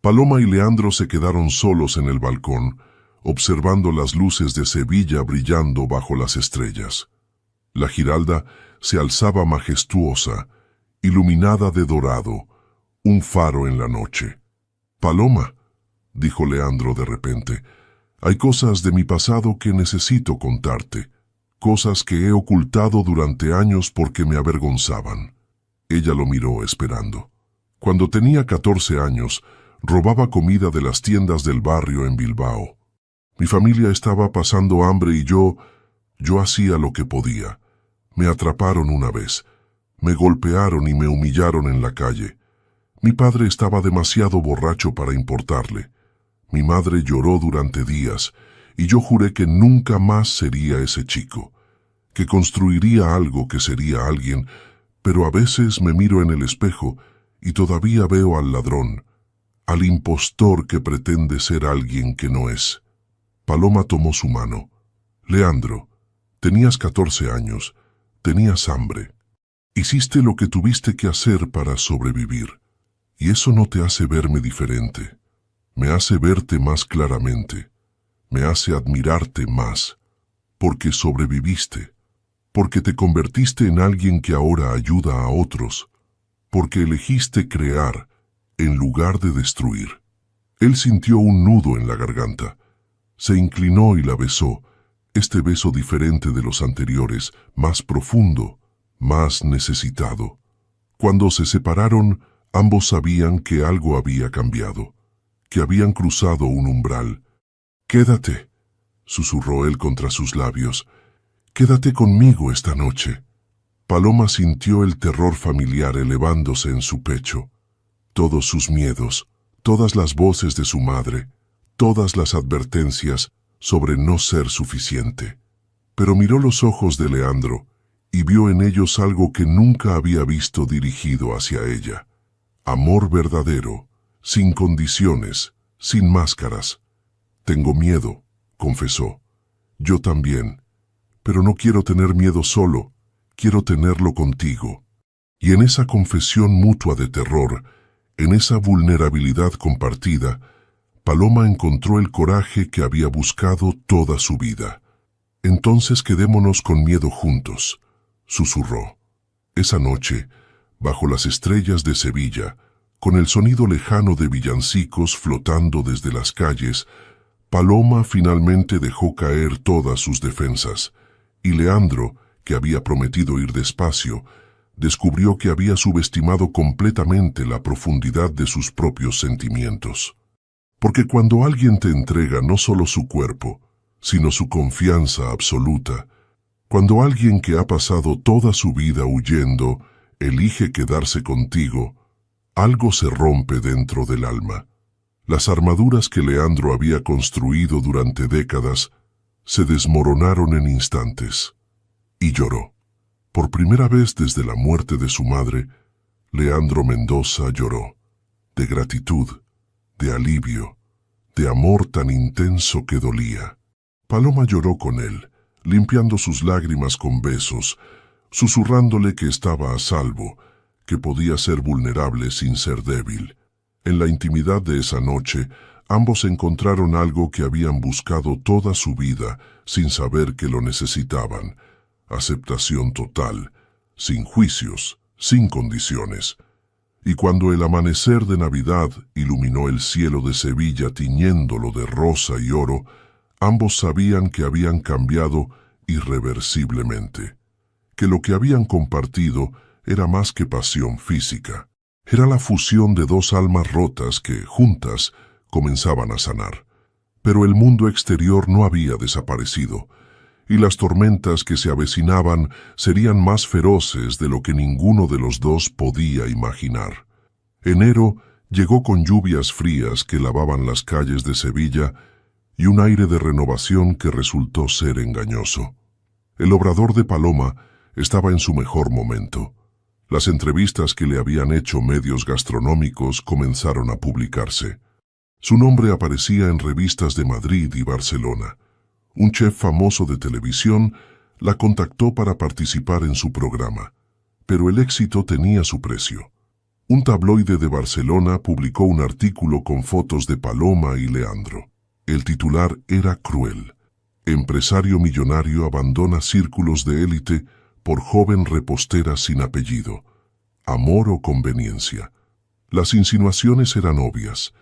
Paloma y Leandro se quedaron solos en el balcón, observando las luces de Sevilla brillando bajo las estrellas. La Giralda se alzaba majestuosa, iluminada de dorado, un faro en la noche. «Paloma», dijo Leandro de repente, «hay cosas de mi pasado que necesito contarte, cosas que he ocultado durante años porque me avergonzaban». Ella lo miró esperando. Cuando tenía 14 años, robaba comida de las tiendas del barrio en Bilbao. Mi familia estaba pasando hambre y yo hacía lo que podía. Me atraparon una vez, me golpearon y me humillaron en la calle. Mi padre estaba demasiado borracho para importarle. Mi madre lloró durante días y yo juré que nunca más sería ese chico, que construiría algo, que sería alguien, pero a veces me miro en el espejo y todavía veo al ladrón, al impostor que pretende ser alguien que no es. Paloma tomó su mano. «Leandro, tenías 14 años, tenías hambre. Hiciste lo que tuviste que hacer para sobrevivir. Y eso no te hace verme diferente. Me hace verte más claramente. Me hace admirarte más. Porque sobreviviste. Porque te convertiste en alguien que ahora ayuda a otros. Porque elegiste crear en lugar de destruir». Él sintió un nudo en la garganta. Se inclinó y la besó, este beso diferente de los anteriores, más profundo, más necesitado. Cuando se separaron, ambos sabían que algo había cambiado, que habían cruzado un umbral. «Quédate», susurró él contra sus labios, «quédate conmigo esta noche». Paloma sintió el terror familiar elevándose en su pecho. Todos sus miedos, todas las voces de su madre, todas las advertencias sobre no ser suficiente. Pero miró los ojos de Leandro y vio en ellos algo que nunca había visto dirigido hacia ella. Amor verdadero, sin condiciones, sin máscaras. «Tengo miedo», confesó. «Yo también. Pero no quiero tener miedo solo, quiero tenerlo contigo». Y en esa confesión mutua de terror, en esa vulnerabilidad compartida, Paloma encontró el coraje que había buscado toda su vida. Entonces quedémonos con miedo juntos, susurró. Esa noche, bajo las estrellas de Sevilla, con el sonido lejano de villancicos flotando desde las calles, Paloma finalmente dejó caer todas sus defensas, y Leandro, que había prometido ir despacio, descubrió que había subestimado completamente la profundidad de sus propios sentimientos. Porque cuando alguien te entrega no solo su cuerpo, sino su confianza absoluta, cuando alguien que ha pasado toda su vida huyendo elige quedarse contigo, algo se rompe dentro del alma. Las armaduras que Leandro había construido durante décadas se desmoronaron en instantes. Y lloró. Por primera vez desde la muerte de su madre, Leandro Mendoza lloró. De gratitud, de alivio, de amor tan intenso que dolía. Paloma lloró con él, limpiando sus lágrimas con besos, susurrándole que estaba a salvo, que podía ser vulnerable sin ser débil. En la intimidad de esa noche, ambos encontraron algo que habían buscado toda su vida sin saber que lo necesitaban: aceptación total, sin juicios, sin condiciones. Y cuando el amanecer de Navidad iluminó el cielo de Sevilla tiñéndolo de rosa y oro, ambos sabían que habían cambiado irreversiblemente, que lo que habían compartido era más que pasión física. Era la fusión de dos almas rotas que, juntas, comenzaban a sanar. Pero el mundo exterior no había desaparecido, y las tormentas que se avecinaban serían más feroces de lo que ninguno de los dos podía imaginar. Enero llegó con lluvias frías que lavaban las calles de Sevilla y un aire de renovación que resultó ser engañoso. El obrador de Paloma estaba en su mejor momento. Las entrevistas que le habían hecho medios gastronómicos comenzaron a publicarse. Su nombre aparecía en revistas de Madrid y Barcelona. Un chef famoso de televisión la contactó para participar en su programa, pero el éxito tenía su precio. Un tabloide de Barcelona publicó un artículo con fotos de Paloma y Leandro. El titular era cruel. Empresario millonario abandona círculos de élite por joven repostera sin apellido. ¿Amor o conveniencia? Las insinuaciones eran obvias.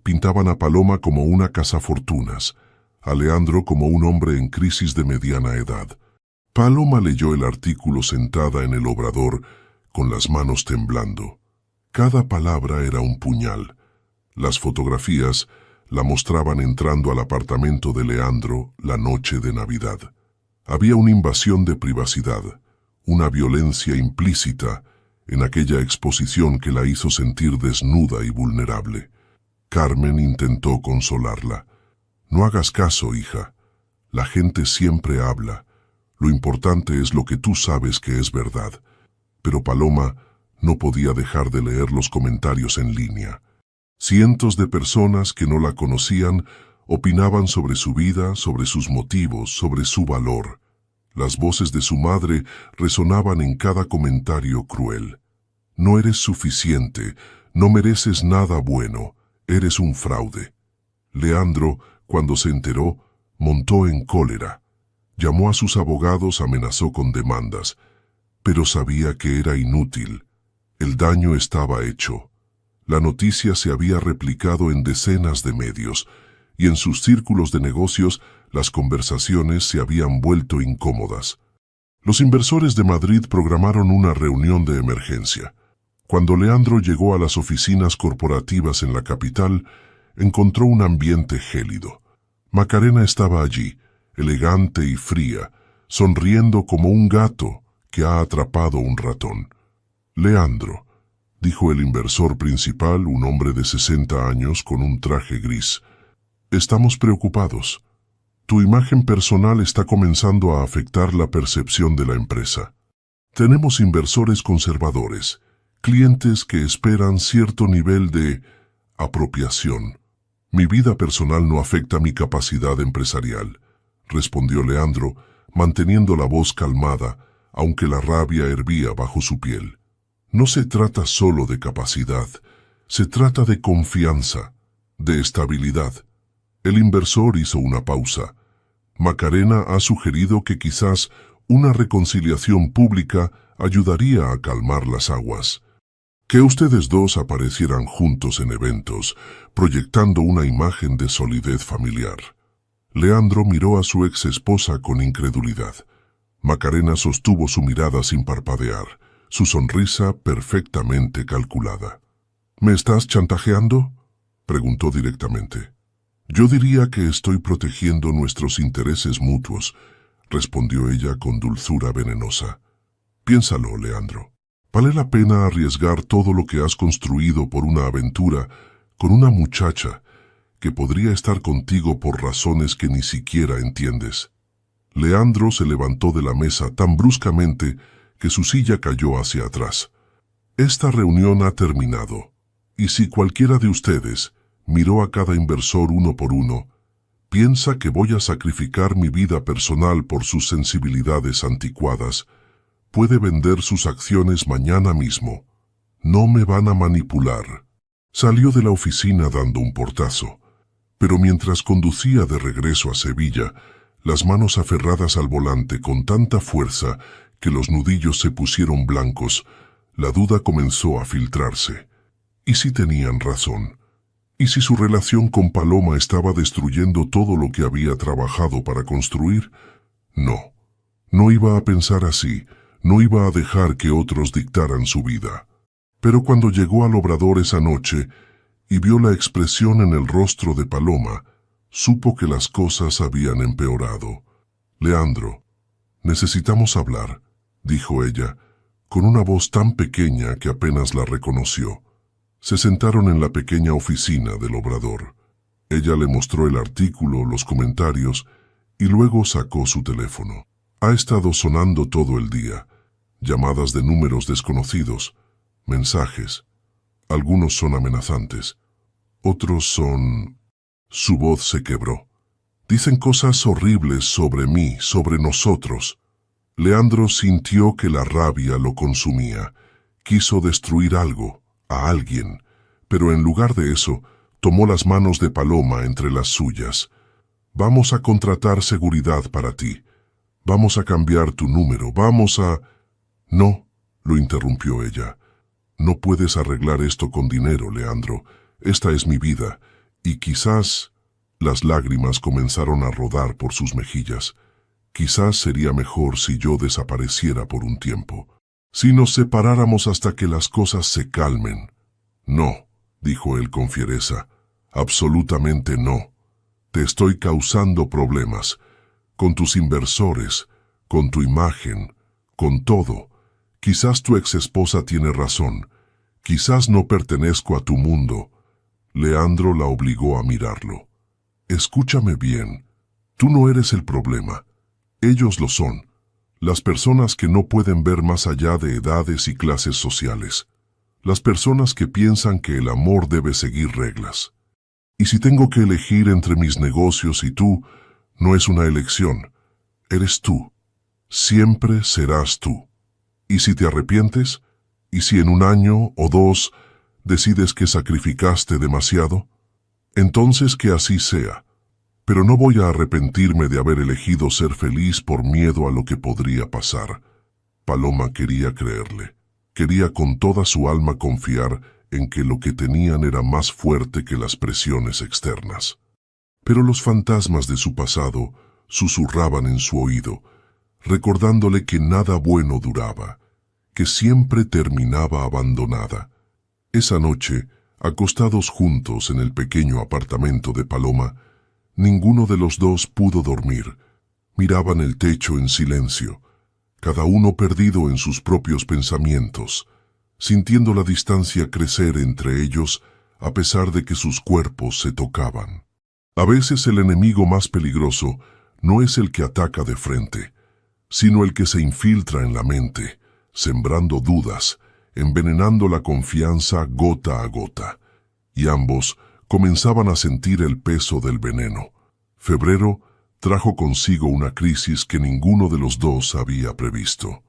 Pintaban a Paloma como una cazafortunas, a Leandro como un hombre en crisis de mediana edad. Paloma leyó el artículo sentada en el obrador, con las manos temblando. Cada palabra era un puñal. Las fotografías la mostraban entrando al apartamento de Leandro la noche de Navidad. Había una invasión de privacidad, una violencia implícita en aquella exposición que la hizo sentir desnuda y vulnerable. Carmen intentó consolarla. No hagas caso, hija. La gente siempre habla. Lo importante es lo que tú sabes que es verdad. Pero Paloma no podía dejar de leer los comentarios en línea. Cientos de personas que no la conocían opinaban sobre su vida, sobre sus motivos, sobre su valor. Las voces de su madre resonaban en cada comentario cruel. No eres suficiente, no mereces nada bueno, eres un fraude. Leandro, cuando se enteró, montó en cólera. Llamó a sus abogados, amenazó con demandas, pero sabía que era inútil. El daño estaba hecho. La noticia se había replicado en decenas de medios, y en sus círculos de negocios las conversaciones se habían vuelto incómodas. Los inversores de Madrid programaron una reunión de emergencia. Cuando Leandro llegó a las oficinas corporativas en la capital, encontró un ambiente gélido. Macarena estaba allí, elegante y fría, sonriendo como un gato que ha atrapado un ratón. Leandro, dijo el inversor principal, un hombre de 60 años con un traje gris, estamos preocupados. Tu imagen personal está comenzando a afectar la percepción de la empresa. Tenemos inversores conservadores, clientes que esperan cierto nivel de apropiación. Mi vida personal no afecta mi capacidad empresarial, respondió Leandro, manteniendo la voz calmada, aunque la rabia hervía bajo su piel. No se trata solo de capacidad, se trata de confianza, de estabilidad. El inversor hizo una pausa. Macarena ha sugerido que quizás una reconciliación pública ayudaría a calmar las aguas. Que ustedes dos aparecieran juntos en eventos, proyectando una imagen de solidez familiar. Leandro miró a su ex esposa con incredulidad. Macarena sostuvo su mirada sin parpadear, su sonrisa perfectamente calculada. ¿Me estás chantajeando?, preguntó directamente. Yo diría que estoy protegiendo nuestros intereses mutuos, respondió ella con dulzura venenosa. Piénsalo, Leandro. ¿Vale la pena arriesgar todo lo que has construido por una aventura con una muchacha que podría estar contigo por razones que ni siquiera entiendes? Leandro se levantó de la mesa tan bruscamente que su silla cayó hacia atrás. Esta reunión ha terminado, y si cualquiera de ustedes miró a cada inversor uno por uno, piensa que voy a sacrificar mi vida personal por sus sensibilidades anticuadas, puede vender sus acciones mañana mismo. No me van a manipular. Salió de la oficina dando un portazo, pero mientras conducía de regreso a Sevilla, las manos aferradas al volante con tanta fuerza que los nudillos se pusieron blancos, la duda comenzó a filtrarse. ¿Y si tenían razón? ¿Y si su relación con Paloma estaba destruyendo todo lo que había trabajado para construir? No, no iba a pensar así, no iba a dejar que otros dictaran su vida. Pero cuando llegó al obrador esa noche y vio la expresión en el rostro de Paloma, supo que las cosas habían empeorado. Leandro, necesitamos hablar, dijo ella, con una voz tan pequeña que apenas la reconoció. Se sentaron en la pequeña oficina del obrador. Ella le mostró el artículo, los comentarios, y luego sacó su teléfono. Ha estado sonando todo el día. Llamadas de números desconocidos, mensajes. Algunos son amenazantes. Otros son... Su voz se quebró. Dicen cosas horribles sobre mí, sobre nosotros. Leandro sintió que la rabia lo consumía. Quiso destruir algo, a alguien, pero en lugar de eso, tomó las manos de Paloma entre las suyas. Vamos a contratar seguridad para ti. Vamos a cambiar tu número, vamos a... No, lo interrumpió ella. No puedes arreglar esto con dinero, Leandro. Esta es mi vida, y quizás... Las lágrimas comenzaron a rodar por sus mejillas. Quizás sería mejor si yo desapareciera por un tiempo. Si nos separáramos hasta que las cosas se calmen. No, dijo él con fiereza. Absolutamente no. Te estoy causando problemas. Con tus inversores, con tu imagen, con todo. Quizás tu exesposa tiene razón. Quizás no pertenezco a tu mundo. Leandro la obligó a mirarlo. Escúchame bien. Tú no eres el problema. Ellos lo son. Las personas que no pueden ver más allá de edades y clases sociales. Las personas que piensan que el amor debe seguir reglas. Y si tengo que elegir entre mis negocios y tú, no es una elección. Eres tú. Siempre serás tú. ¿Y si te arrepientes? ¿Y si en un año o dos decides que sacrificaste demasiado? Entonces que así sea. Pero no voy a arrepentirme de haber elegido ser feliz por miedo a lo que podría pasar. Paloma quería creerle. Quería con toda su alma confiar en que lo que tenían era más fuerte que las presiones externas. Pero los fantasmas de su pasado susurraban en su oído, recordándole que nada bueno duraba, que siempre terminaba abandonada. Esa noche, acostados juntos en el pequeño apartamento de Paloma, ninguno de los dos pudo dormir. Miraban el techo en silencio, cada uno perdido en sus propios pensamientos, sintiendo la distancia crecer entre ellos a pesar de que sus cuerpos se tocaban. A veces el enemigo más peligroso no es el que ataca de frente, sino el que se infiltra en la mente, sembrando dudas, envenenando la confianza gota a gota. Y ambos comenzaban a sentir el peso del veneno. Febrero trajo consigo una crisis que ninguno de los dos había previsto.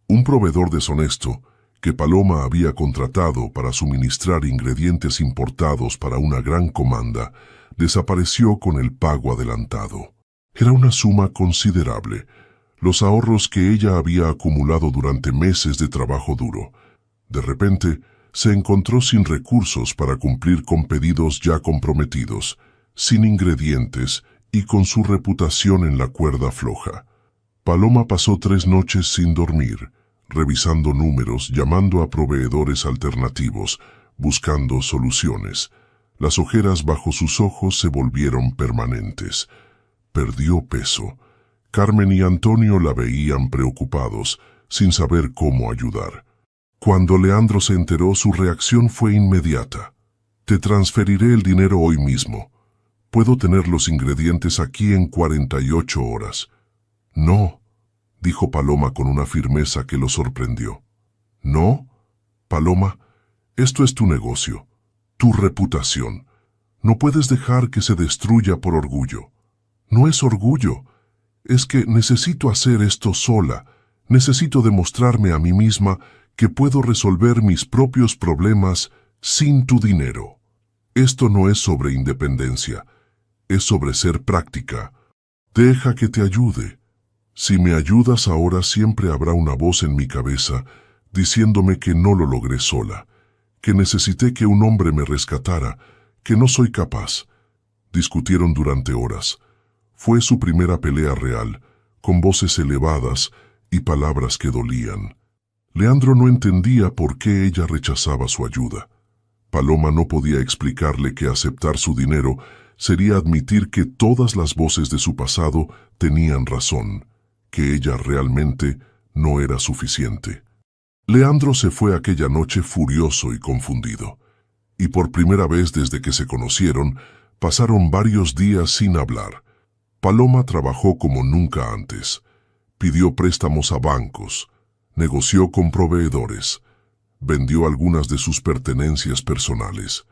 Un proveedor deshonesto, que Paloma había contratado para suministrar ingredientes importados para una gran comanda, desapareció con el pago adelantado. Era una suma considerable, los ahorros que ella había acumulado durante meses de trabajo duro. De repente, se encontró sin recursos para cumplir con pedidos ya comprometidos, sin ingredientes y con su reputación en la cuerda floja. Paloma pasó 3 noches sin dormir, revisando números, llamando a proveedores alternativos, buscando soluciones. Las ojeras bajo sus ojos se volvieron permanentes. Perdió peso. Carmen y Antonio la veían preocupados, sin saber cómo ayudar. Cuando Leandro se enteró, su reacción fue inmediata. «Te transferiré el dinero hoy mismo. Puedo tener los ingredientes aquí en 48 horas». «No», dijo Paloma con una firmeza que lo sorprendió. «¿No? Paloma, esto es tu negocio, tu reputación. No puedes dejar que se destruya por orgullo». «No es orgullo, es que necesito hacer esto sola. Necesito demostrarme a mí misma que puedo resolver mis propios problemas sin tu dinero. Esto no es sobre independencia, es sobre ser práctica. Deja que te ayude. Si me ayudas ahora, siempre habrá una voz en mi cabeza diciéndome que no lo logré sola, que necesité que un hombre me rescatara, que no soy capaz». Discutieron durante horas. Fue su primera pelea real, con voces elevadas y palabras que dolían. Leandro no entendía por qué ella rechazaba su ayuda. Paloma no podía explicarle que aceptar su dinero sería admitir que todas las voces de su pasado tenían razón, que ella realmente no era suficiente. Leandro se fue aquella noche furioso y confundido, y por primera vez desde que se conocieron, pasaron varios días sin hablar. Paloma trabajó como nunca antes. Pidió préstamos a bancos, negoció con proveedores, vendió algunas de sus pertenencias personales.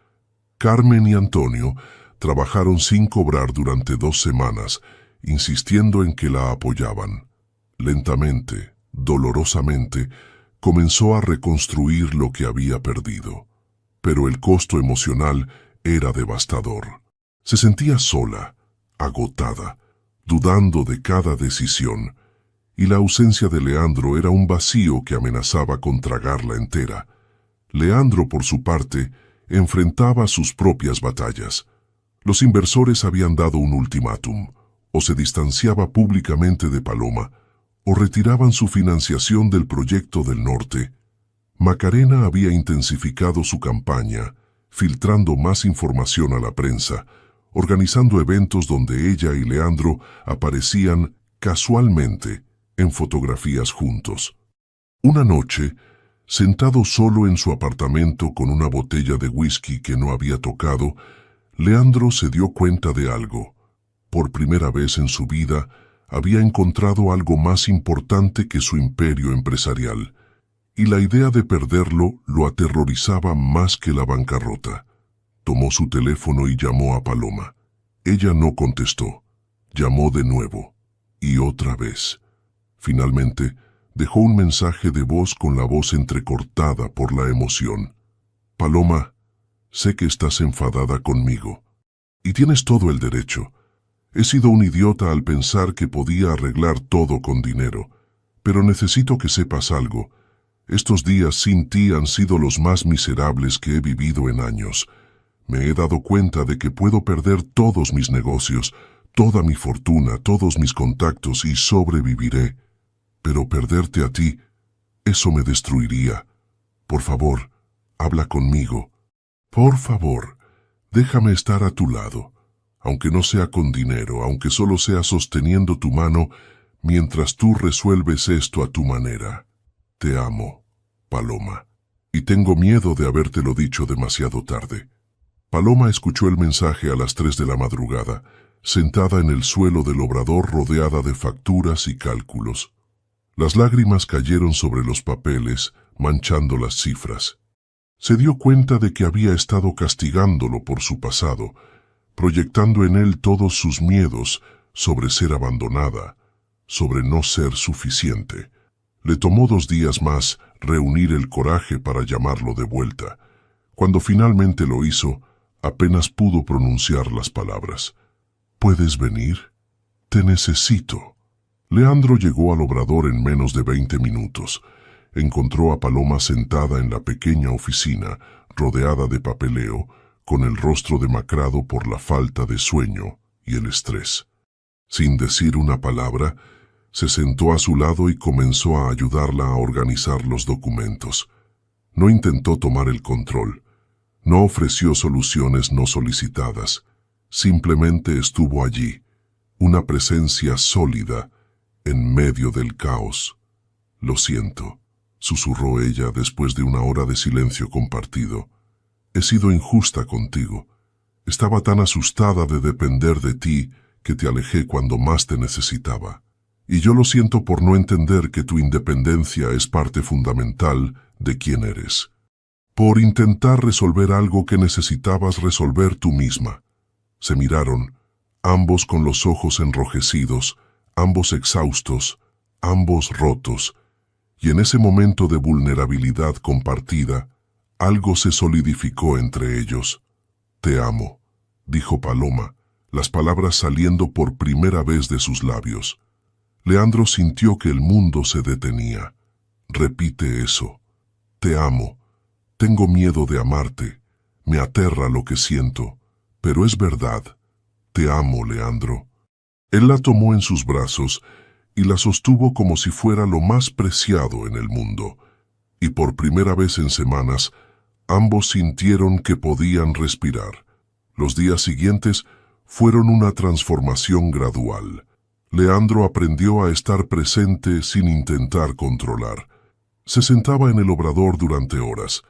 Carmen y Antonio trabajaron sin cobrar durante 2 semanas, insistiendo en que la apoyaban. Lentamente, dolorosamente, comenzó a reconstruir lo que había perdido. Pero el costo emocional era devastador. Se sentía sola, agotada, dudando de cada decisión, y la ausencia de Leandro era un vacío que amenazaba con tragarla entera. Leandro, por su parte, enfrentaba sus propias batallas. Los inversores habían dado un ultimátum: o se distanciaba públicamente de Paloma, o retiraban su financiación del proyecto del norte. Macarena había intensificado su campaña, filtrando más información a la prensa, organizando eventos donde ella y Leandro aparecían casualmente en fotografías juntos. Una noche, sentado solo en su apartamento con una botella de whisky que no había tocado, Leandro se dio cuenta de algo. Por primera vez en su vida, había encontrado algo más importante que su imperio empresarial, y la idea de perderlo lo aterrorizaba más que la bancarrota. Tomó su teléfono y llamó a Paloma. Ella no contestó. Llamó de nuevo, y otra vez. Finalmente, dejó un mensaje de voz con la voz entrecortada por la emoción. «Paloma, sé que estás enfadada conmigo, y tienes todo el derecho. He sido un idiota al pensar que podía arreglar todo con dinero, pero necesito que sepas algo. Estos días sin ti han sido los más miserables que he vivido en años. Me he dado cuenta de que puedo perder todos mis negocios, toda mi fortuna, todos mis contactos y sobreviviré. Pero perderte a ti, eso me destruiría. Por favor, habla conmigo. Por favor, déjame estar a tu lado, aunque no sea con dinero, aunque solo sea sosteniendo tu mano mientras tú resuelves esto a tu manera. Te amo, Paloma, y tengo miedo de habértelo dicho demasiado tarde». Paloma escuchó el mensaje a las 3 de la madrugada, sentada en el suelo del obrador rodeada de facturas y cálculos. Las lágrimas cayeron sobre los papeles, manchando las cifras. Se dio cuenta de que había estado castigándolo por su pasado, proyectando en él todos sus miedos sobre ser abandonada, sobre no ser suficiente. Le tomó 2 días más reunir el coraje para llamarlo de vuelta. Cuando finalmente lo hizo, apenas pudo pronunciar las palabras. «¿Puedes venir?». Te necesito. Leandro llegó al obrador en menos de 20 minutos. Encontró a Paloma sentada en la pequeña oficina, rodeada de papeleo, con el rostro demacrado por la falta de sueño y el estrés. Sin decir una palabra, se sentó a su lado y comenzó a ayudarla a organizar los documentos. No intentó tomar el control. No ofreció soluciones no solicitadas. Simplemente estuvo allí, una presencia sólida, en medio del caos. Lo siento, susurró ella después de una hora de silencio compartido. He sido injusta contigo. Estaba tan asustada de depender de ti que te alejé cuando más te necesitaba. Y yo lo siento por no entender que tu independencia es parte fundamental de quién eres. Por intentar resolver algo que necesitabas resolver tú misma. Se miraron, ambos con los ojos enrojecidos, ambos exhaustos, ambos rotos, y en ese momento de vulnerabilidad compartida, algo se solidificó entre ellos. Te amo, dijo Paloma, las palabras saliendo por primera vez de sus labios. Leandro sintió que el mundo se detenía. Repite eso. Te amo. Tengo miedo de amarte. Me aterra lo que siento. Pero es verdad. Te amo, Leandro. Él la tomó en sus brazos y la sostuvo como si fuera lo más preciado en el mundo. Y por primera vez en semanas, ambos sintieron que podían respirar. Los días siguientes fueron una transformación gradual. Leandro aprendió a estar presente sin intentar controlar. Se sentaba en el obrador durante horas,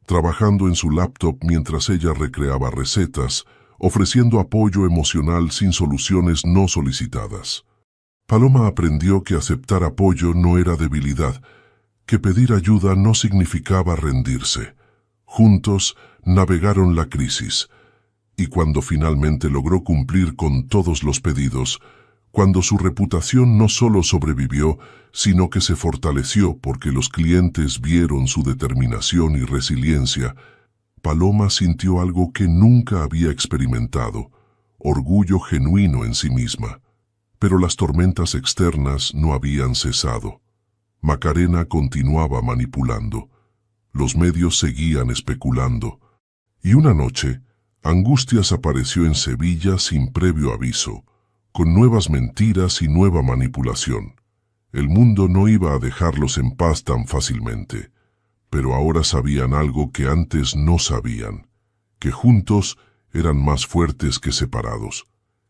trabajando en su laptop mientras ella recreaba recetas, ofreciendo apoyo emocional sin soluciones no solicitadas. Paloma aprendió que aceptar apoyo no era debilidad, que pedir ayuda no significaba rendirse. Juntos navegaron la crisis, y cuando finalmente logró cumplir con todos los pedidos, cuando su reputación no solo sobrevivió, sino que se fortaleció porque los clientes vieron su determinación y resiliencia, Paloma sintió algo que nunca había experimentado, orgullo genuino en sí misma. Pero las tormentas externas no habían cesado. Macarena continuaba manipulando. Los medios seguían especulando. Y una noche, Angustias apareció en Sevilla sin previo aviso, con nuevas mentiras y nueva manipulación. El mundo no iba a dejarlos en paz tan fácilmente, pero ahora sabían algo que antes no sabían, que juntos eran más fuertes que separados,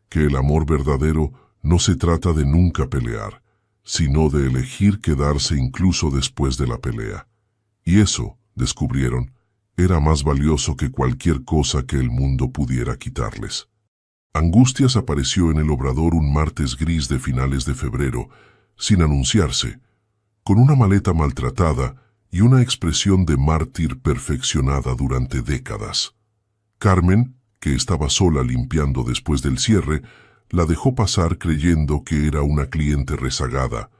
que el amor verdadero no se trata de nunca pelear, sino de elegir quedarse incluso después de la pelea. Y eso, descubrieron, era más valioso que cualquier cosa que el mundo pudiera quitarles. Angustias apareció en el obrador un martes gris de finales de febrero, sin anunciarse, con una maleta maltratada y una expresión de mártir perfeccionada durante décadas. Carmen, que estaba sola limpiando después del cierre, la dejó pasar creyendo que era una cliente rezagada.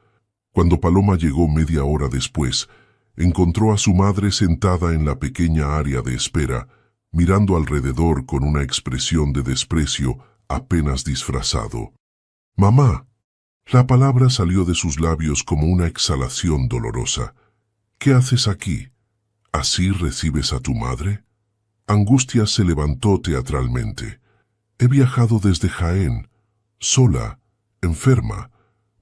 Cuando Paloma llegó media hora después, encontró a su madre sentada en la pequeña área de espera, mirando alrededor con una expresión de desprecio apenas disfrazado. «Mamá». La palabra salió de sus labios como una exhalación dolorosa. «¿Qué haces aquí? ¿Así recibes a tu madre?» Angustias se levantó teatralmente. «He viajado desde Jaén, sola, enferma,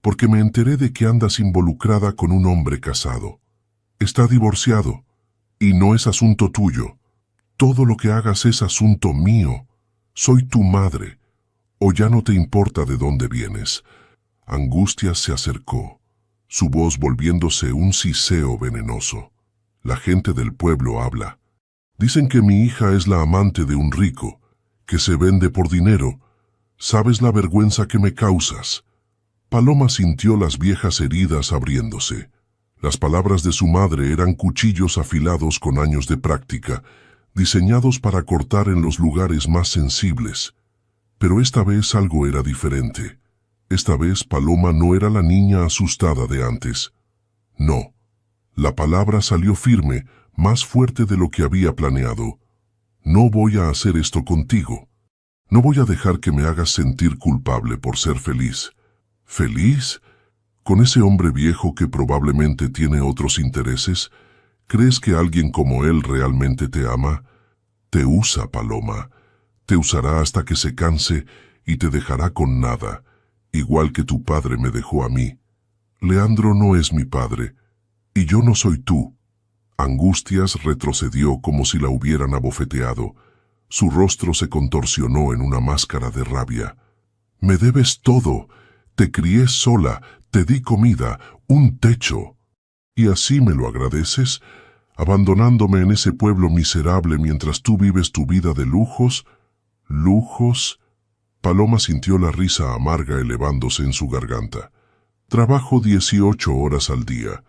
porque me enteré de que andas involucrada con un hombre casado. Está divorciado, y no es asunto tuyo. Todo lo que hagas es asunto mío. Soy tu madre, o ya no te importa de dónde vienes». Angustias se acercó, su voz volviéndose un siseo venenoso. «La gente del pueblo habla. Dicen que mi hija es la amante de un rico, que se vende por dinero. ¿Sabes la vergüenza que me causas?» Paloma sintió las viejas heridas abriéndose. Las palabras de su madre eran cuchillos afilados con años de práctica, diseñados para cortar en los lugares más sensibles. Pero esta vez algo era diferente. Esta vez Paloma no era la niña asustada de antes. No. La palabra salió firme, más fuerte de lo que había planeado. «No voy a hacer esto contigo. No voy a dejar que me hagas sentir culpable por ser feliz. ¿Feliz? ¿Con ese hombre viejo que probablemente tiene otros intereses? ¿Crees que alguien como él realmente te ama? Te usa, Paloma. Te usará hasta que se canse y te dejará con nada, igual que tu padre me dejó a mí. Leandro no es mi padre, y yo no soy tú. Angustias retrocedió como si la hubieran abofeteado. Su rostro se contorsionó en una máscara de rabia. Me debes todo. Te crié sola, te di comida, un techo. ¿Y así me lo agradeces? ¿Abandonándome en ese pueblo miserable mientras tú vives tu vida de lujos? ¿Lujos? Paloma sintió la risa amarga elevándose en su garganta. Trabajo 18 horas al día.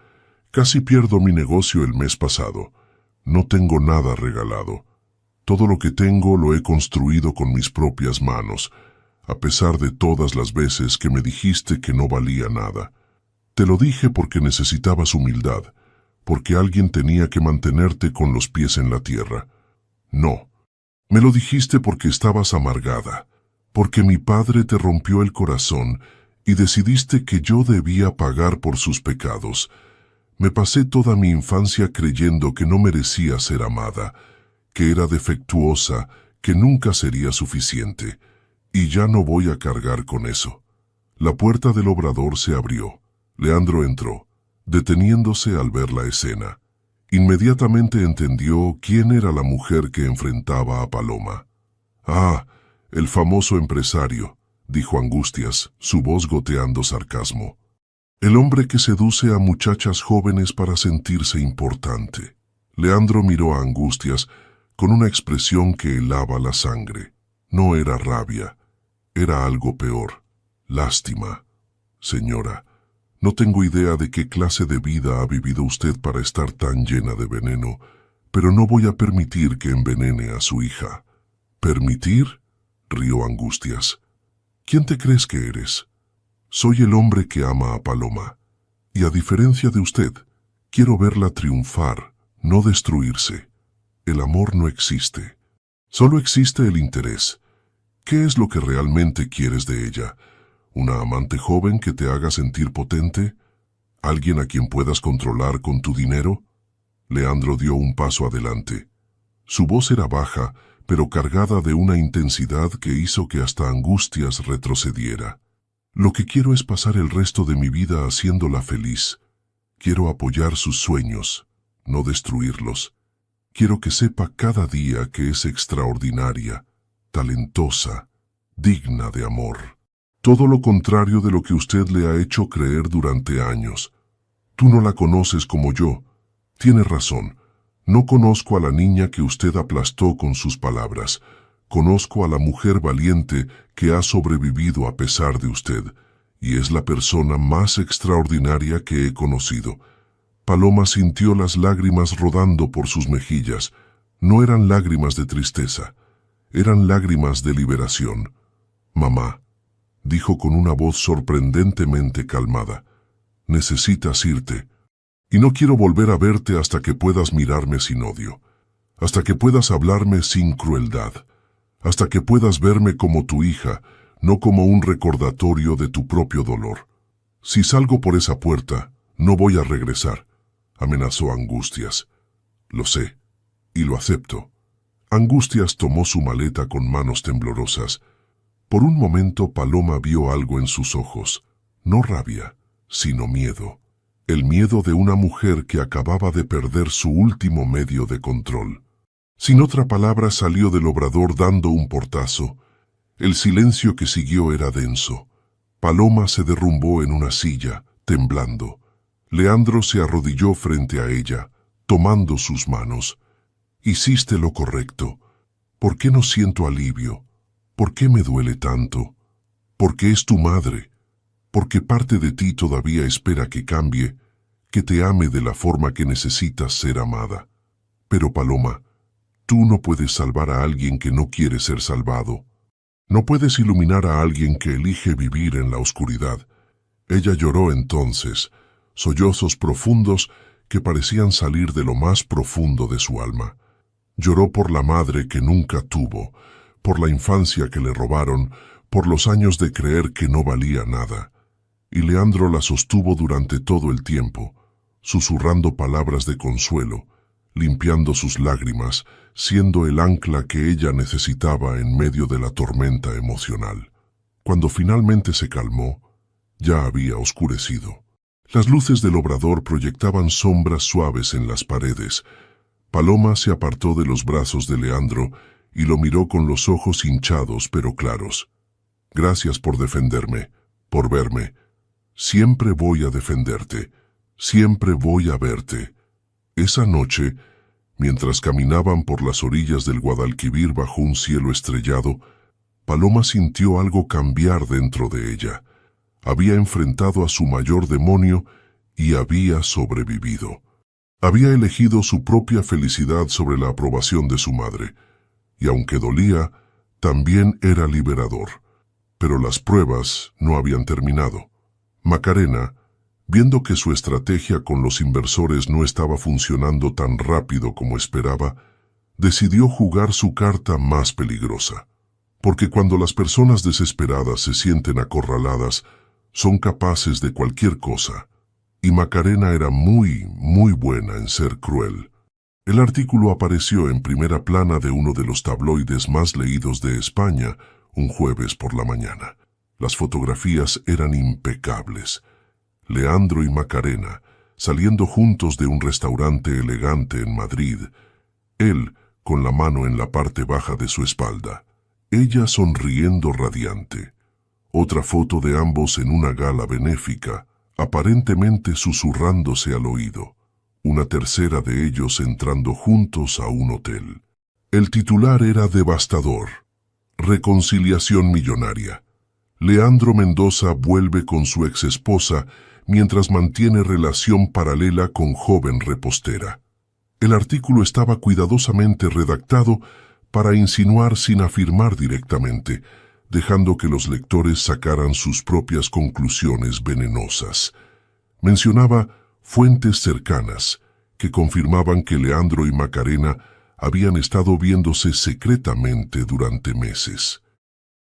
Casi pierdo mi negocio el mes pasado. No tengo nada regalado. Todo lo que tengo lo he construido con mis propias manos, a pesar de todas las veces que me dijiste que no valía nada. Te lo dije porque necesitabas humildad, porque alguien tenía que mantenerte con los pies en la tierra. No, me lo dijiste porque estabas amargada, porque mi padre te rompió el corazón y decidiste que yo debía pagar por sus pecados. Me pasé toda mi infancia creyendo que no merecía ser amada, que era defectuosa, que nunca sería suficiente, y ya no voy a cargar con eso. La puerta del obrador se abrió. Leandro entró, deteniéndose al ver la escena. Inmediatamente entendió quién era la mujer que enfrentaba a Paloma. «Ah, el famoso empresario», dijo Angustias, su voz goteando sarcasmo. «El hombre que seduce a muchachas jóvenes para sentirse importante». Leandro miró a Angustias con una expresión que helaba la sangre. No era rabia, era algo peor, lástima. «Señora, no tengo idea de qué clase de vida ha vivido usted para estar tan llena de veneno, pero no voy a permitir que envenene a su hija». «¿Permitir?», rió Angustias. «¿Quién te crees que eres? Soy el hombre que ama a Paloma, y a diferencia de usted, quiero verla triunfar, no destruirse. El amor no existe. Solo existe el interés. ¿Qué es lo que realmente quieres de ella? ¿Una amante joven que te haga sentir potente? ¿Alguien a quien puedas controlar con tu dinero?» Leandro dio un paso adelante. Su voz era baja, pero cargada de una intensidad que hizo que hasta Angustias retrocediera. «Lo que quiero es pasar el resto de mi vida haciéndola feliz. Quiero apoyar sus sueños, no destruirlos. Quiero que sepa cada día que es extraordinaria, talentosa, digna de amor. Todo lo contrario de lo que usted le ha hecho creer durante años. Tú no la conoces como yo. Tiene razón. No conozco a la niña que usted aplastó con sus palabras. Conozco a la mujer valiente que ha sobrevivido a pesar de usted, y es la persona más extraordinaria que he conocido». Paloma sintió las lágrimas rodando por sus mejillas. No eran lágrimas de tristeza, eran lágrimas de liberación. «Mamá», dijo con una voz sorprendentemente calmada, «necesitas irte, y no quiero volver a verte hasta que puedas mirarme sin odio, hasta que puedas hablarme sin crueldad, hasta que puedas verme como tu hija, no como un recordatorio de tu propio dolor. Si salgo por esa puerta, no voy a regresar», amenazó Angustias. «Lo sé, y lo acepto». Angustias tomó su maleta con manos temblorosas. Por un momento Paloma vio algo en sus ojos, no rabia, sino miedo. El miedo de una mujer que acababa de perder su último medio de control. Sin otra palabra salió del obrador dando un portazo. El silencio que siguió era denso. Paloma se derrumbó en una silla, temblando. Leandro se arrodilló frente a ella, tomando sus manos. «Hiciste lo correcto. ¿Por qué no siento alivio? ¿Por qué me duele tanto? Porque es tu madre. Porque parte de ti todavía espera que cambie, que te ame de la forma que necesitas ser amada. Pero Paloma, tú no puedes salvar a alguien que no quiere ser salvado. No puedes iluminar a alguien que elige vivir en la oscuridad». Ella lloró entonces, sollozos profundos que parecían salir de lo más profundo de su alma. Lloró por la madre que nunca tuvo, por la infancia que le robaron, por los años de creer que no valía nada. y Leandro la sostuvo durante todo el tiempo, susurrando palabras de consuelo, limpiando sus lágrimas, siendo el ancla que ella necesitaba en medio de la tormenta emocional. Cuando finalmente se calmó, ya había oscurecido. Las luces del obrador proyectaban sombras suaves en las paredes. Paloma se apartó de los brazos de Leandro y lo miró con los ojos hinchados pero claros. Gracias por defenderme, por verme. Siempre voy a defenderte, siempre voy a verte. Esa noche, mientras caminaban por las orillas del Guadalquivir bajo un cielo estrellado, Paloma sintió algo cambiar dentro de ella. Había enfrentado a su mayor demonio y había sobrevivido. Había elegido su propia felicidad sobre la aprobación de su madre, y aunque dolía, también era liberador. Pero las pruebas no habían terminado. Macarena, viendo que su estrategia con los inversores no estaba funcionando tan rápido como esperaba, decidió jugar su carta más peligrosa. Porque cuando las personas desesperadas se sienten acorraladas, son capaces de cualquier cosa. Y Macarena era muy buena en ser cruel. El artículo apareció en primera plana de uno de los tabloides más leídos de España un jueves por la mañana. Las fotografías eran impecables. Leandro y Macarena, saliendo juntos de un restaurante elegante en Madrid, él con la mano en la parte baja de su espalda, ella sonriendo radiante. Otra foto de ambos en una gala benéfica, aparentemente susurrándose al oído. Una tercera de ellos entrando juntos a un hotel. El titular era devastador. Reconciliación millonaria. Leandro Mendoza vuelve con su exesposa mientras mantiene relación paralela con joven repostera. El artículo estaba cuidadosamente redactado para insinuar sin afirmar directamente, dejando que los lectores sacaran sus propias conclusiones venenosas. Mencionaba fuentes cercanas que confirmaban que Leandro y Macarena habían estado viéndose secretamente durante meses.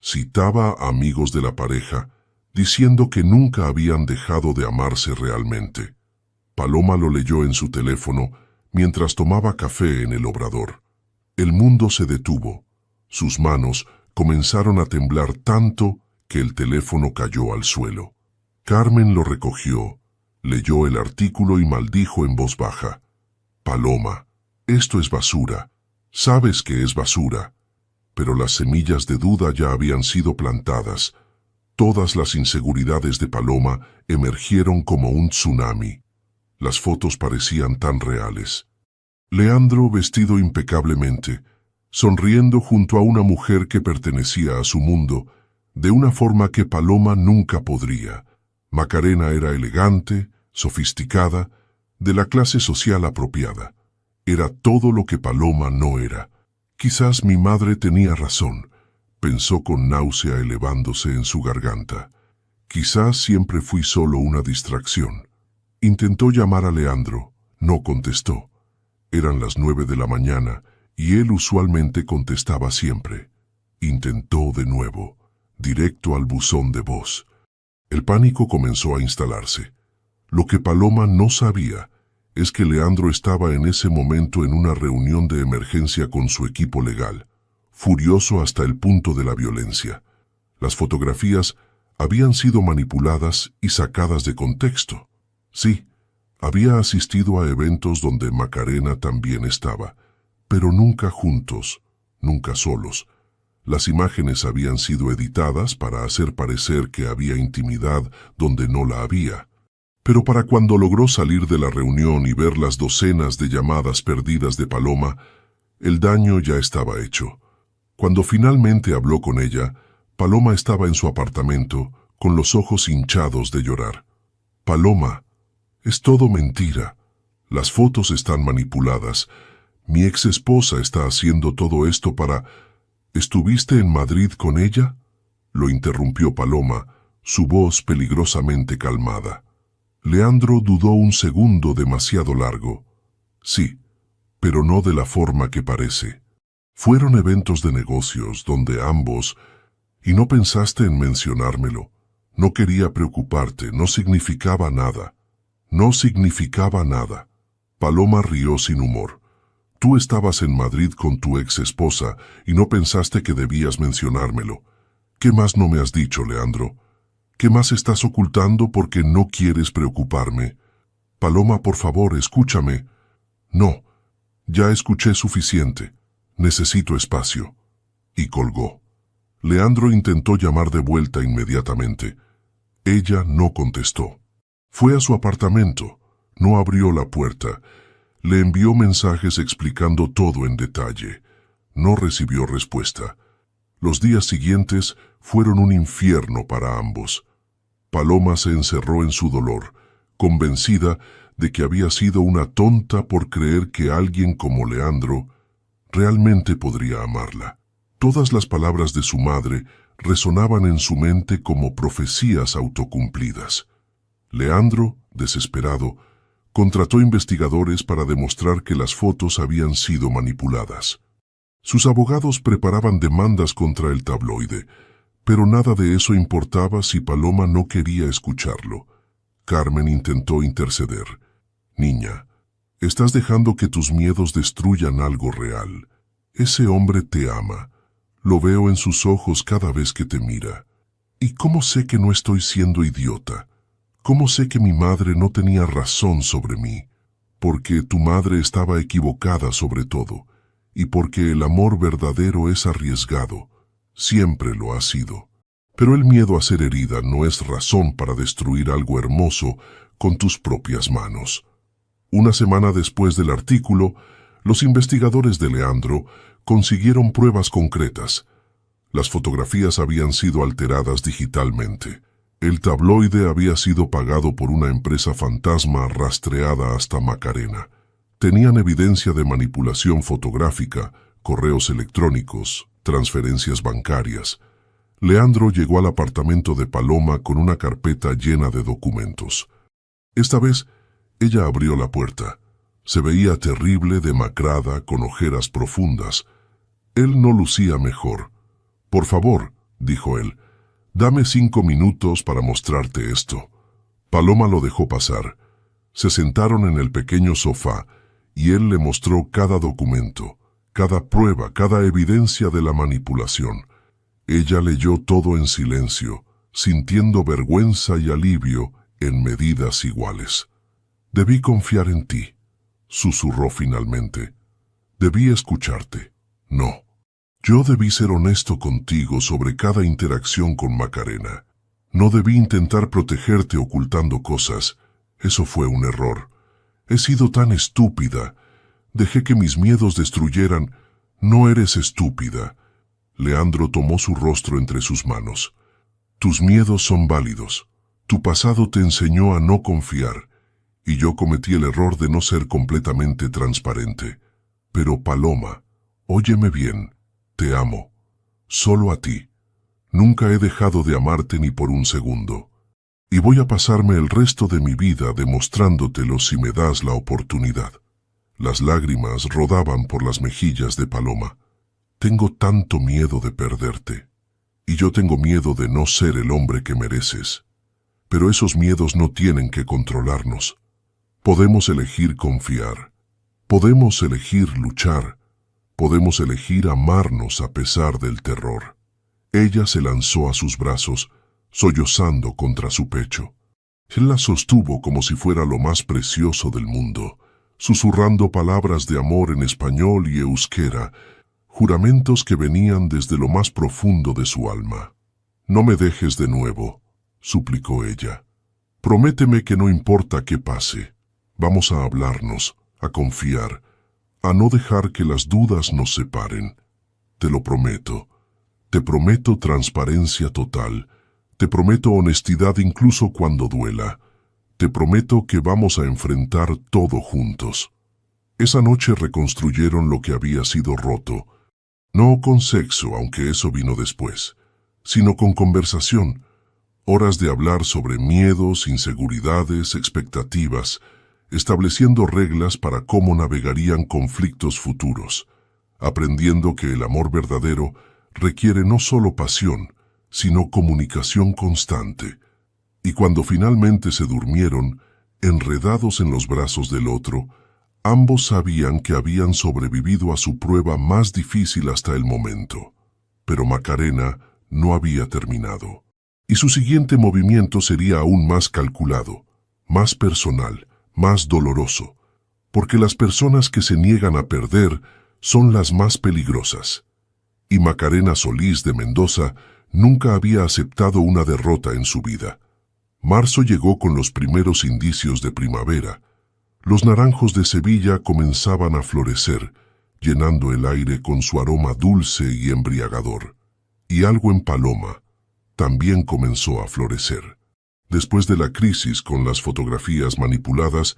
Citaba a amigos de la pareja, diciendo que nunca habían dejado de amarse realmente. Paloma lo leyó en su teléfono mientras tomaba café en el obrador. El mundo se detuvo. Sus manos comenzaron a temblar tanto que el teléfono cayó al suelo. Carmen lo recogió, leyó el artículo y maldijo en voz baja. Paloma, esto es basura. Sabes que es basura. Pero las semillas de duda ya habían sido plantadas. Todas las inseguridades de Paloma emergieron como un tsunami. Las fotos parecían tan reales. Leandro vestido impecablemente, sonriendo junto a una mujer que pertenecía a su mundo, de una forma que Paloma nunca podría. Macarena era elegante, sofisticada, de la clase social apropiada. Era todo lo que Paloma no era. Quizás mi madre tenía razón, pensó con náusea elevándose en su garganta. Quizás siempre fui solo una distracción. Intentó llamar a Leandro, no contestó. Eran las 9 de la mañana y él usualmente contestaba siempre. Intentó de nuevo, directo al buzón de voz. El pánico comenzó a instalarse. Lo que Paloma no sabía es que Leandro estaba en ese momento en una reunión de emergencia con su equipo legal, furioso hasta el punto de la violencia. Las fotografías habían sido manipuladas y sacadas de contexto. Sí, había asistido a eventos donde Macarena también estaba, pero nunca juntos, nunca solos. Las imágenes habían sido editadas para hacer parecer que había intimidad donde no la había. Pero para cuando logró salir de la reunión y ver las docenas de llamadas perdidas de Paloma, el daño ya estaba hecho. Cuando finalmente habló con ella, Paloma estaba en su apartamento, con los ojos hinchados de llorar. Paloma, es todo mentira. Las fotos están manipuladas. Mi ex esposa está haciendo todo esto para... ¿Estuviste en Madrid con ella? Lo interrumpió Paloma, su voz peligrosamente calmada. Leandro dudó un segundo demasiado largo. Sí, pero no de la forma que parece. Fueron eventos de negocios donde ambos... ¿Y no pensaste en mencionármelo? No quería preocuparte, no significaba nada. No significaba nada. Paloma rió sin humor. Tú estabas en Madrid con tu ex esposa y no pensaste que debías mencionármelo. ¿Qué más no me has dicho, Leandro? ¿Qué más estás ocultando porque no quieres preocuparme? Paloma, por favor, escúchame. No, ya escuché suficiente. Necesito espacio. Y colgó. Leandro intentó llamar de vuelta inmediatamente. Ella no contestó. Fue a su apartamento. No abrió la puerta. Le envió mensajes explicando todo en detalle. No recibió respuesta. Los días siguientes fueron un infierno para ambos. Paloma se encerró en su dolor, convencida de que había sido una tonta por creer que alguien como Leandro realmente podría amarla. Todas las palabras de su madre resonaban en su mente como profecías autocumplidas. Leandro, desesperado, contrató investigadores para demostrar que las fotos habían sido manipuladas. Sus abogados preparaban demandas contra el tabloide, pero nada de eso importaba si Paloma no quería escucharlo. Carmen intentó interceder. Niña, estás dejando que tus miedos destruyan algo real. Ese hombre te ama. Lo veo en sus ojos cada vez que te mira. ¿Y cómo sé que no estoy siendo idiota? ¿Cómo sé que mi madre no tenía razón sobre mí? Porque tu madre estaba equivocada sobre todo, y porque el amor verdadero es arriesgado. Siempre lo ha sido. Pero el miedo a ser herida no es razón para destruir algo hermoso con tus propias manos. Una semana después del artículo, los investigadores de Leandro consiguieron pruebas concretas. Las fotografías habían sido alteradas digitalmente. El tabloide había sido pagado por una empresa fantasma rastreada hasta Macarena. Tenían evidencia de manipulación fotográfica, correos electrónicos, transferencias bancarias. Leandro llegó al apartamento de Paloma con una carpeta llena de documentos. Esta vez, ella abrió la puerta. Se veía terrible, demacrada, con ojeras profundas. Él no lucía mejor. Por favor, dijo él, dame 5 minutos para mostrarte esto. Paloma lo dejó pasar. Se sentaron en el pequeño sofá y él le mostró cada documento, cada prueba, cada evidencia de la manipulación. Ella leyó todo en silencio, sintiendo vergüenza y alivio en medidas iguales. Debí confiar en ti, susurró finalmente. Debí escucharte. No. Yo debí ser honesto contigo sobre cada interacción con Macarena. No debí intentar protegerte ocultando cosas. Eso fue un error. He sido tan estúpida. Dejé que mis miedos destruyeran. No eres estúpida. Leandro tomó su rostro entre sus manos. Tus miedos son válidos. Tu pasado te enseñó a no confiar, y yo cometí el error de no ser completamente transparente. Pero Paloma, óyeme bien, te amo. Solo a ti. Nunca he dejado de amarte ni por un segundo. Y voy a pasarme el resto de mi vida demostrándotelo si me das la oportunidad. Las lágrimas rodaban por las mejillas de Paloma. Tengo tanto miedo de perderte. Y yo tengo miedo de no ser el hombre que mereces. Pero esos miedos no tienen que controlarnos. Podemos elegir confiar. Podemos elegir luchar. Podemos elegir amarnos a pesar del terror. Ella se lanzó a sus brazos, sollozando contra su pecho. Él la sostuvo como si fuera lo más precioso del mundo, susurrando palabras de amor en español y euskera, juramentos que venían desde lo más profundo de su alma. No me dejes de nuevo, suplicó ella. Prométeme que no importa qué pase. Vamos a hablarnos, a confiar, a no dejar que las dudas nos separen. Te lo prometo. Te prometo transparencia total. Te prometo honestidad incluso cuando duela. Te prometo que vamos a enfrentar todo juntos. Esa noche reconstruyeron lo que había sido roto. No con sexo, aunque eso vino después, sino con conversación. Horas de hablar sobre miedos, inseguridades, expectativas, estableciendo reglas para cómo navegarían conflictos futuros, aprendiendo que el amor verdadero requiere no solo pasión, sino comunicación constante, Y cuando finalmente se durmieron, enredados en los brazos del otro, ambos sabían que habían sobrevivido a su prueba más difícil hasta el momento. Pero Macarena no había terminado. Y su siguiente movimiento sería aún más calculado, más personal, más doloroso, porque las personas que se niegan a perder son las más peligrosas. Y Macarena Solís de Mendoza nunca había aceptado una derrota en su vida. Marzo llegó con los primeros indicios de primavera. Los naranjos de Sevilla comenzaban a florecer, llenando el aire con su aroma dulce y embriagador. Y algo en Paloma también comenzó a florecer. Después de la crisis con las fotografías manipuladas,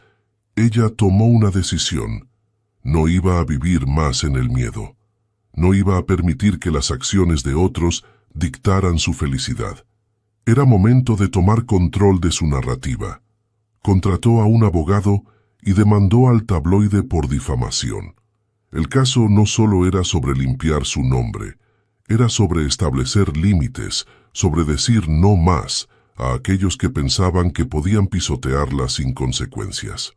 ella tomó una decisión. No iba a vivir más en el miedo. No iba a permitir que las acciones de otros dictaran su felicidad. Era momento de tomar control de su narrativa. Contrató a un abogado y demandó al tabloide por difamación. El caso no solo era sobre limpiar su nombre, era sobre establecer límites, sobre decir no más a aquellos que pensaban que podían pisotearla sin consecuencias.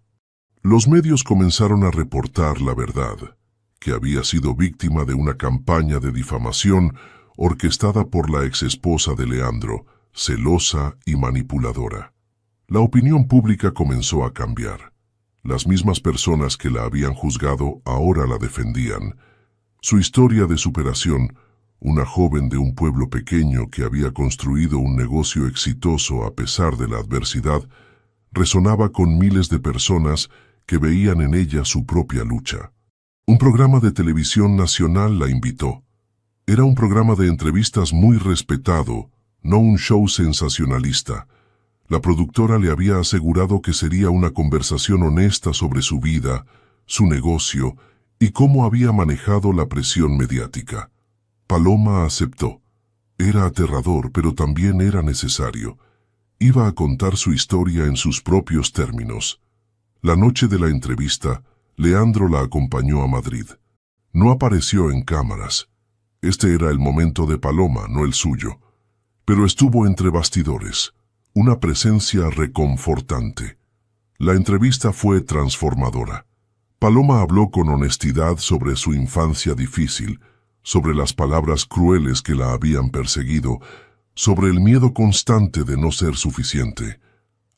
Los medios comenzaron a reportar la verdad, que había sido víctima de una campaña de difamación orquestada por la exesposa de Leandro, celosa y manipuladora. La opinión pública comenzó a cambiar. Las mismas personas que la habían juzgado ahora la defendían. Su historia de superación, una joven de un pueblo pequeño que había construido un negocio exitoso a pesar de la adversidad, resonaba con miles de personas que veían en ella su propia lucha. Un programa de televisión nacional la invitó. Era un programa de entrevistas muy respetado, no un show sensacionalista. La productora le había asegurado que sería una conversación honesta sobre su vida, su negocio y cómo había manejado la presión mediática. Paloma aceptó. Era aterrador, pero también era necesario. Iba a contar su historia en sus propios términos. La noche de la entrevista, Leandro la acompañó a Madrid. No apareció en cámaras. Este era el momento de Paloma, no el suyo. Pero estuvo entre bastidores, una presencia reconfortante. La entrevista fue transformadora. Paloma habló con honestidad sobre su infancia difícil, sobre las palabras crueles que la habían perseguido, sobre el miedo constante de no ser suficiente.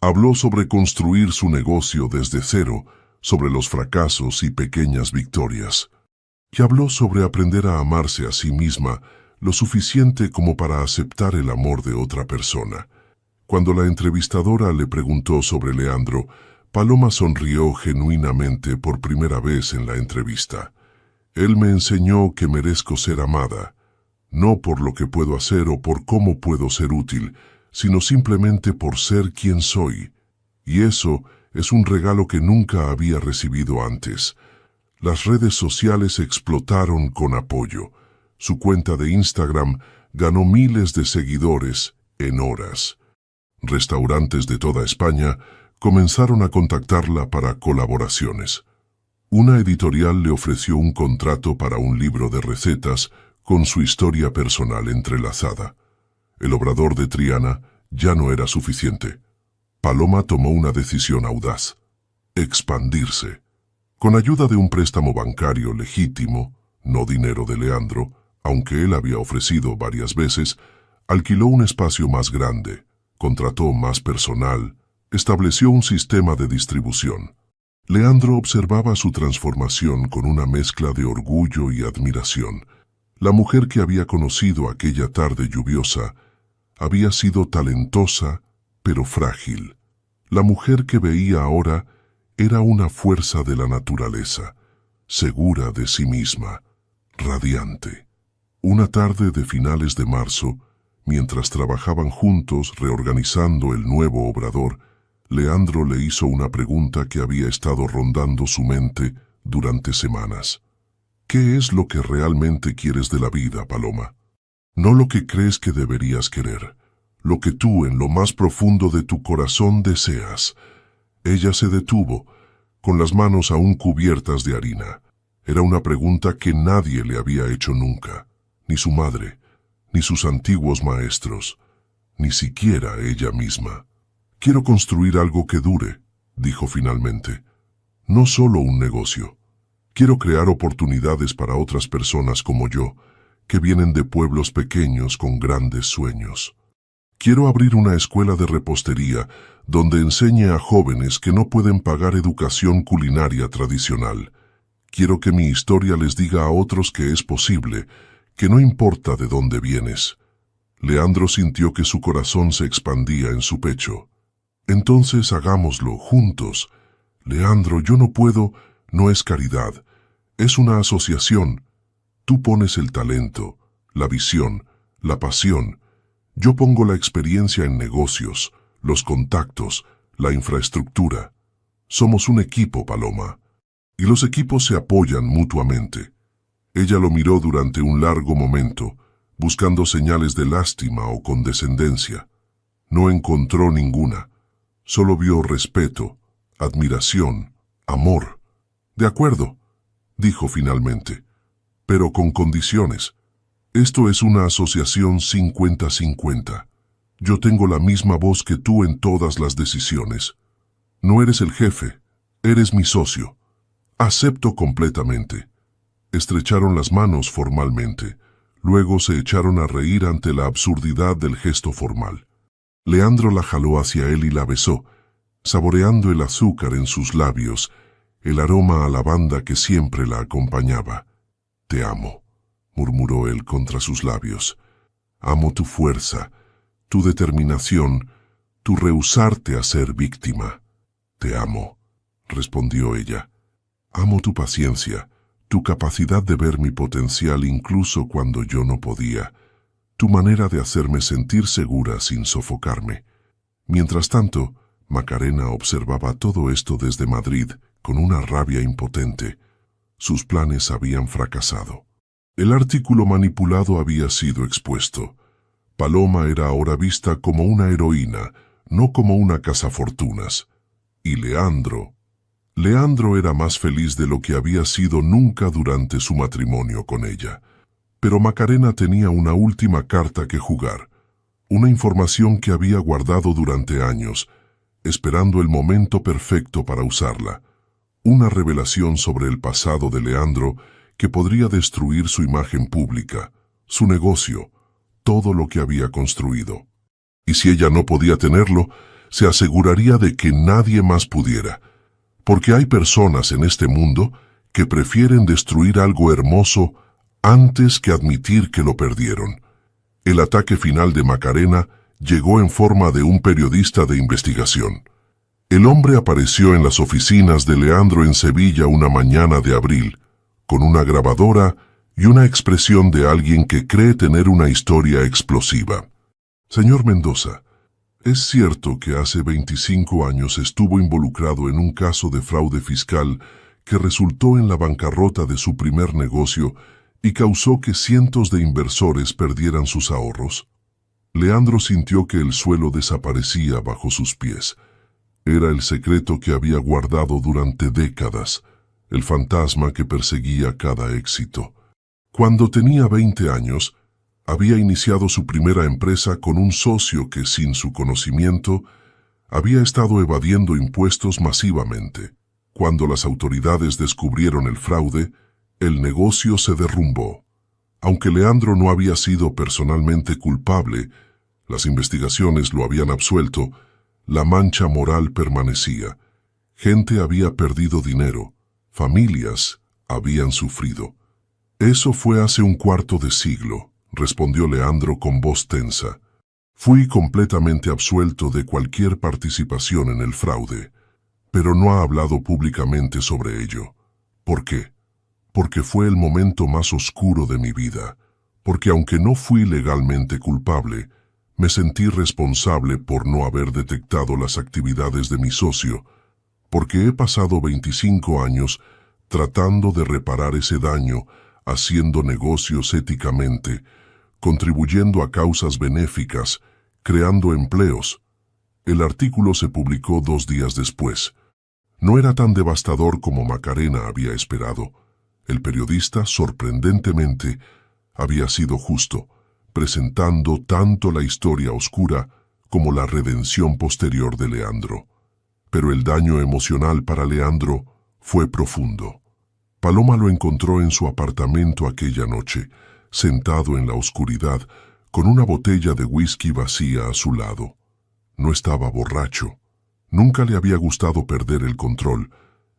Habló sobre construir su negocio desde cero, sobre los fracasos y pequeñas victorias. Y habló sobre aprender a amarse a sí misma lo suficiente como para aceptar el amor de otra persona. Cuando la entrevistadora le preguntó sobre Leandro, Paloma sonrió genuinamente por primera vez en la entrevista. Él me enseñó que merezco ser amada, no por lo que puedo hacer o por cómo puedo ser útil, sino simplemente por ser quien soy. Y eso es un regalo que nunca había recibido antes. Las redes sociales explotaron con apoyo. Su cuenta de Instagram ganó miles de seguidores en horas. Restaurantes de toda España comenzaron a contactarla para colaboraciones. Una editorial le ofreció un contrato para un libro de recetas con su historia personal entrelazada. El obrador de Triana ya no era suficiente. Paloma tomó una decisión audaz: expandirse. Con ayuda de un préstamo bancario legítimo, no dinero de Leandro, aunque él había ofrecido varias veces, alquiló un espacio más grande, contrató más personal, estableció un sistema de distribución. Leandro observaba su transformación con una mezcla de orgullo y admiración. La mujer que había conocido aquella tarde lluviosa había sido talentosa, pero frágil. La mujer que veía ahora era una fuerza de la naturaleza, segura de sí misma, radiante. Una tarde de finales de marzo, mientras trabajaban juntos reorganizando el nuevo obrador, Leandro le hizo una pregunta que había estado rondando su mente durante semanas. ¿Qué es lo que realmente quieres de la vida, Paloma? No lo que crees que deberías querer, lo que tú en lo más profundo de tu corazón deseas. Ella se detuvo, con las manos aún cubiertas de harina. Era una pregunta que nadie le había hecho nunca, ni su madre, ni sus antiguos maestros, ni siquiera ella misma. Quiero construir algo que dure, dijo finalmente. No solo un negocio. Quiero crear oportunidades para otras personas como yo, que vienen de pueblos pequeños con grandes sueños. Quiero abrir una escuela de repostería donde enseñe a jóvenes que no pueden pagar educación culinaria tradicional. Quiero que mi historia les diga a otros que es posible, que no importa de dónde vienes. Leandro sintió que su corazón se expandía en su pecho. Entonces hagámoslo, juntos. Leandro, yo no puedo, no es caridad. Es una asociación. Tú pones el talento, la visión, la pasión. Yo pongo la experiencia en negocios, los contactos, la infraestructura. Somos un equipo, Paloma. Y los equipos se apoyan mutuamente. Ella lo miró durante un largo momento, buscando señales de lástima o condescendencia. No encontró ninguna. Solo vio respeto, admiración, amor. De acuerdo, dijo finalmente, pero con condiciones. Esto es una asociación 50-50. Yo tengo la misma voz que tú en todas las decisiones. No eres el jefe, eres mi socio. Acepto completamente. Estrecharon las manos formalmente. Luego se echaron a reír ante la absurdidad del gesto formal. Leandro la jaló hacia él y la besó, saboreando el azúcar en sus labios, el aroma a lavanda que siempre la acompañaba. «Te amo», murmuró él contra sus labios. «Amo tu fuerza, tu determinación, tu rehusarte a ser víctima». «Te amo», respondió ella. «Amo tu paciencia, tu capacidad de ver mi potencial incluso cuando yo no podía, tu manera de hacerme sentir segura sin sofocarme». Mientras tanto, Macarena observaba todo esto desde Madrid con una rabia impotente. Sus planes habían fracasado. El artículo manipulado había sido expuesto. Paloma era ahora vista como una heroína, no como una cazafortunas. Y Leandro era más feliz de lo que había sido nunca durante su matrimonio con ella. Pero Macarena tenía una última carta que jugar, una información que había guardado durante años, esperando el momento perfecto para usarla, una revelación sobre el pasado de Leandro que podría destruir su imagen pública, su negocio, todo lo que había construido. Y si ella no podía tenerlo, se aseguraría de que nadie más pudiera, porque hay personas en este mundo que prefieren destruir algo hermoso antes que admitir que lo perdieron. El ataque final de Macarena llegó en forma de un periodista de investigación. El hombre apareció en las oficinas de Leandro en Sevilla una mañana de abril, con una grabadora y una expresión de alguien que cree tener una historia explosiva. «Señor Mendoza, es cierto que hace 25 años estuvo involucrado en un caso de fraude fiscal que resultó en la bancarrota de su primer negocio y causó que cientos de inversores perdieran sus ahorros». Leandro sintió que el suelo desaparecía bajo sus pies. Era el secreto que había guardado durante décadas, el fantasma que perseguía cada éxito. Cuando tenía 20 años, había iniciado su primera empresa con un socio que, sin su conocimiento, había estado evadiendo impuestos masivamente. Cuando las autoridades descubrieron el fraude, el negocio se derrumbó. Aunque Leandro no había sido personalmente culpable, las investigaciones lo habían absuelto, la mancha moral permanecía. Gente había perdido dinero, familias habían sufrido. «Eso fue hace un cuarto de siglo», respondió Leandro con voz tensa. «Fui completamente absuelto de cualquier participación en el fraude, pero no ha hablado públicamente sobre ello. ¿Por qué? Porque fue el momento más oscuro de mi vida, porque aunque no fui legalmente culpable, me sentí responsable por no haber detectado las actividades de mi socio, porque he pasado 25 años tratando de reparar ese daño, haciendo negocios éticamente, contribuyendo a causas benéficas, creando empleos». El artículo se publicó 2 días después. No era tan devastador como Macarena había esperado. El periodista, sorprendentemente, había sido justo, presentando tanto la historia oscura como la redención posterior de Leandro. Pero el daño emocional para Leandro fue profundo. Paloma lo encontró en su apartamento aquella noche, sentado en la oscuridad, con una botella de whisky vacía a su lado. No estaba borracho. Nunca le había gustado perder el control,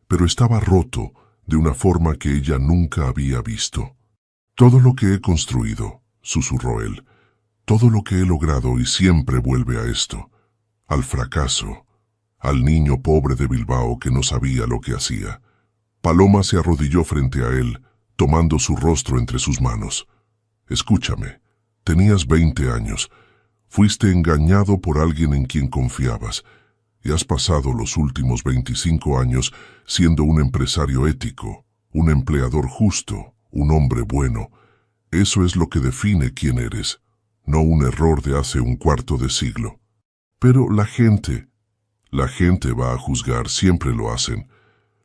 pero estaba roto de una forma que ella nunca había visto. «Todo lo que he construido», susurró él, «todo lo que he logrado y siempre vuelve a esto, al fracaso, al niño pobre de Bilbao que no sabía lo que hacía». Paloma se arrodilló frente a él, tomando su rostro entre sus manos. «Escúchame, tenías 20 años, fuiste engañado por alguien en quien confiabas, y has pasado los últimos 25 años siendo un empresario ético, un empleador justo, un hombre bueno. Eso es lo que define quién eres, no un error de hace un cuarto de siglo. Pero la gente va a juzgar, siempre lo hacen.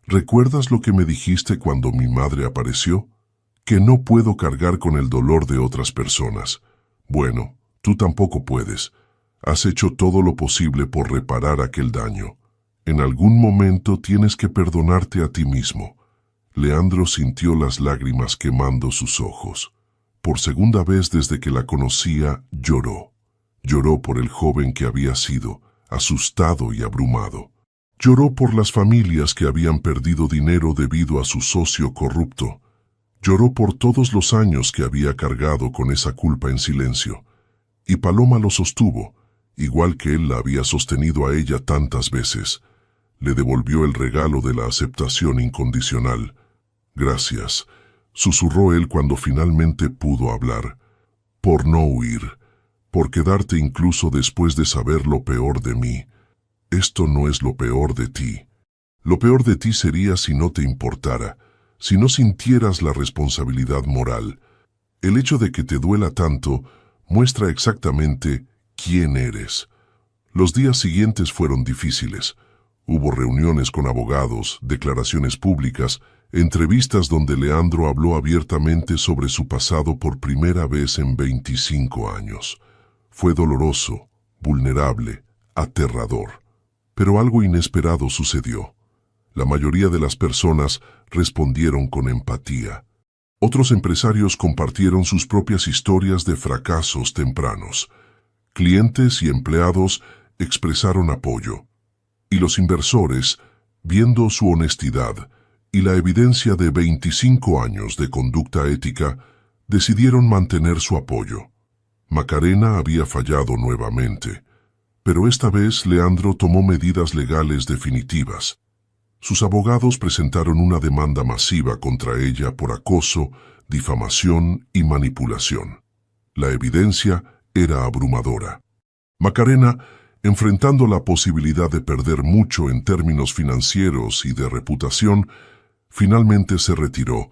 ¿Recuerdas lo que me dijiste cuando mi madre apareció? Que no puedo cargar con el dolor de otras personas. Bueno, tú tampoco puedes. Has hecho todo lo posible por reparar aquel daño. En algún momento tienes que perdonarte a ti mismo». Leandro sintió las lágrimas quemando sus ojos. Por segunda vez desde que la conocía, lloró. Lloró por el joven que había sido, asustado y abrumado. Lloró por las familias que habían perdido dinero debido a su socio corrupto. Lloró por todos los años que había cargado con esa culpa en silencio. Y Paloma lo sostuvo, igual que él la había sostenido a ella tantas veces. Le devolvió el regalo de la aceptación incondicional. «Gracias», susurró él cuando finalmente pudo hablar, «por no huir, por quedarte incluso después de saber lo peor de mí. Esto no es lo peor de ti. Lo peor de ti sería si no te importara, si no sintieras la responsabilidad moral. El hecho de que te duela tanto muestra exactamente quién eres». Los días siguientes fueron difíciles. Hubo reuniones con abogados, declaraciones públicas, entrevistas donde Leandro habló abiertamente sobre su pasado por primera vez en 25 años. Fue doloroso, vulnerable, aterrador. Pero algo inesperado sucedió. La mayoría de las personas respondieron con empatía. Otros empresarios compartieron sus propias historias de fracasos tempranos. Clientes y empleados expresaron apoyo. Y los inversores, viendo su honestidad y la evidencia de 25 años de conducta ética, decidieron mantener su apoyo. Macarena había fallado nuevamente, pero esta vez Leandro tomó medidas legales definitivas. Sus abogados presentaron una demanda masiva contra ella por acoso, difamación y manipulación. La evidencia era abrumadora. Macarena, enfrentando la posibilidad de perder mucho en términos financieros y de reputación, finalmente se retiró,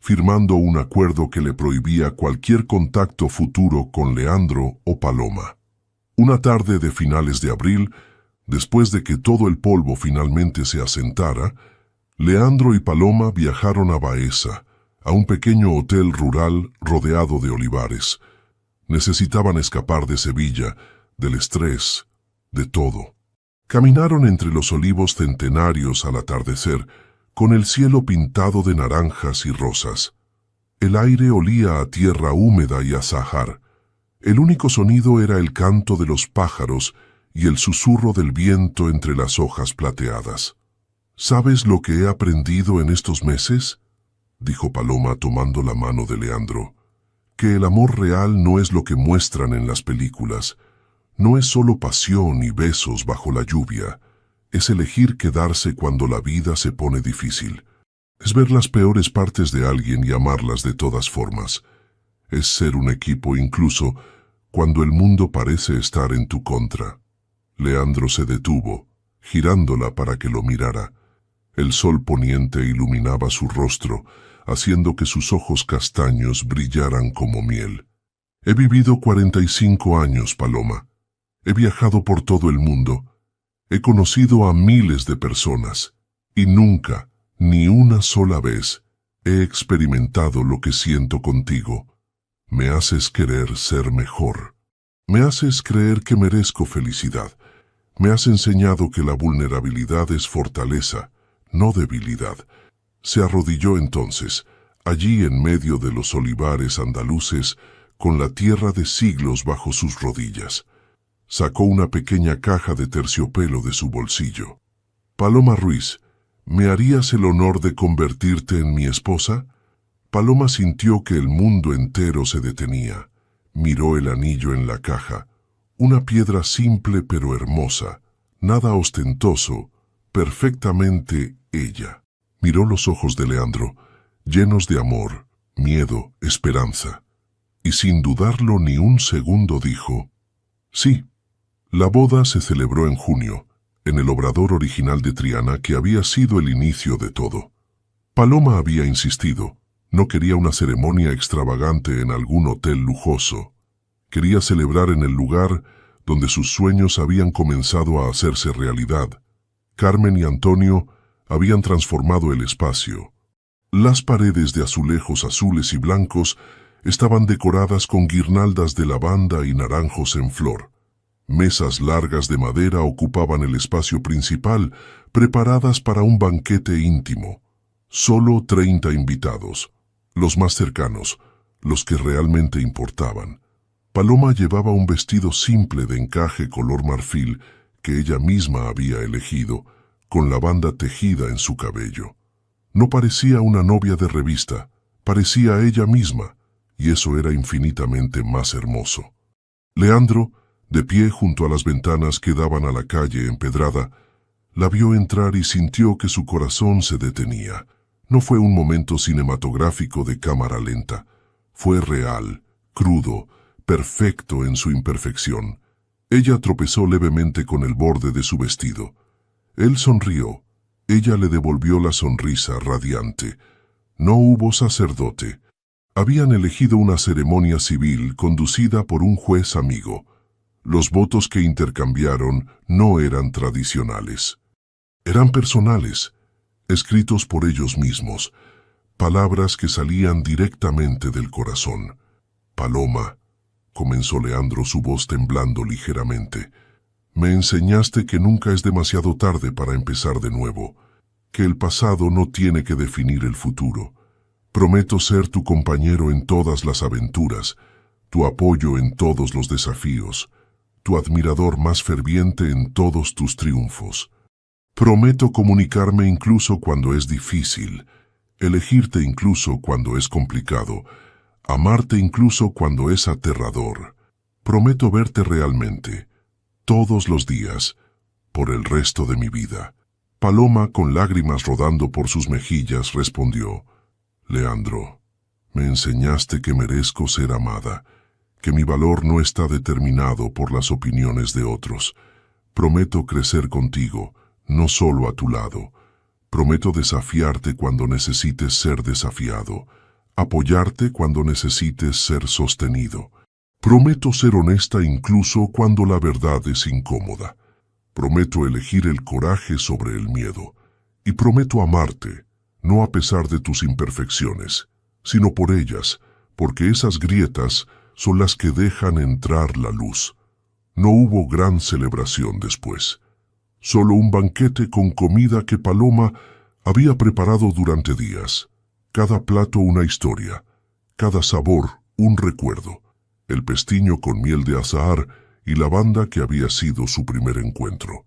firmando un acuerdo que le prohibía cualquier contacto futuro con Leandro o Paloma. Una tarde de finales de abril, después de que todo el polvo finalmente se asentara, Leandro y Paloma viajaron a Baeza, a un pequeño hotel rural rodeado de olivares. Necesitaban escapar de Sevilla, del estrés, de todo. Caminaron entre los olivos centenarios al atardecer, con el cielo pintado de naranjas y rosas. El aire olía a tierra húmeda y a Sahar. El único sonido era el canto de los pájaros y el susurro del viento entre las hojas plateadas. «¿Sabes lo que he aprendido en estos meses?», dijo Paloma tomando la mano de Leandro. «Que el amor real no es lo que muestran en las películas. No es solo pasión y besos bajo la lluvia. Es elegir quedarse cuando la vida se pone difícil. Es ver las peores partes de alguien y amarlas de todas formas. Es ser un equipo incluso cuando el mundo parece estar en tu contra». Leandro se detuvo, girándola para que lo mirara. El sol poniente iluminaba su rostro, haciendo que sus ojos castaños brillaran como miel. «He vivido 45 años, Paloma. He viajado por todo el mundo. He conocido a miles de personas y nunca, ni una sola vez, he experimentado lo que siento contigo. Me haces querer ser mejor». Me haces creer que merezco felicidad. Me has enseñado que la vulnerabilidad es fortaleza, no debilidad. Se arrodilló entonces, allí en medio de los olivares andaluces, con la tierra de siglos bajo sus rodillas. Sacó una pequeña caja de terciopelo de su bolsillo. Paloma Ruiz, ¿me harías el honor de convertirte en mi esposa? Paloma sintió que el mundo entero se detenía. Miró el anillo en la caja, una piedra simple pero hermosa, nada ostentoso, perfectamente ella. Miró los ojos de Leandro, llenos de amor, miedo, esperanza, y sin dudarlo ni un segundo dijo, sí. La boda se celebró en junio, en el obrador original de Triana, que había sido el inicio de todo. Paloma había insistido, no quería una ceremonia extravagante en algún hotel lujoso. Quería celebrar en el lugar donde sus sueños habían comenzado a hacerse realidad. Carmen y Antonio habían transformado el espacio. Las paredes de azulejos azules y blancos estaban decoradas con guirnaldas de lavanda y naranjos en flor. Mesas largas de madera ocupaban el espacio principal, preparadas para un banquete íntimo. Solo 30 invitados, los más cercanos, los que realmente importaban. Paloma llevaba un vestido simple de encaje color marfil que ella misma había elegido, con la banda tejida en su cabello. No parecía una novia de revista, parecía ella misma, y eso era infinitamente más hermoso. Leandro, de pie junto a las ventanas que daban a la calle empedrada, la vio entrar y sintió que su corazón se detenía. No fue un momento cinematográfico de cámara lenta, fue real, crudo, perfecto en su imperfección. Ella tropezó levemente con el borde de su vestido. Él sonrió. Ella le devolvió la sonrisa radiante. No hubo sacerdote. Habían elegido una ceremonia civil conducida por un juez amigo. Los votos que intercambiaron no eran tradicionales. Eran personales, escritos por ellos mismos, palabras que salían directamente del corazón. Paloma, comenzó Leandro, su voz temblando ligeramente, me enseñaste que nunca es demasiado tarde para empezar de nuevo, que el pasado no tiene que definir el futuro. Prometo ser tu compañero en todas las aventuras, tu apoyo en todos los desafíos, tu admirador más ferviente en todos tus triunfos. Prometo comunicarme incluso cuando es difícil, elegirte incluso cuando es complicado, amarte incluso cuando es aterrador. Prometo verte realmente, todos los días, por el resto de mi vida. Paloma, con lágrimas rodando por sus mejillas, respondió, Leandro, me enseñaste que merezco ser amada, que mi valor no está determinado por las opiniones de otros. Prometo crecer contigo, no solo a tu lado. Prometo desafiarte cuando necesites ser desafiado, apoyarte cuando necesites ser sostenido. Prometo ser honesta incluso cuando la verdad es incómoda. Prometo elegir el coraje sobre el miedo. Y prometo amarte, no a pesar de tus imperfecciones, sino por ellas, porque esas grietas son las que dejan entrar la luz. No hubo gran celebración después. Solo un banquete con comida que Paloma había preparado durante días. Cada plato una historia, cada sabor un recuerdo. El pestiño con miel de azahar y la banda que había sido su primer encuentro.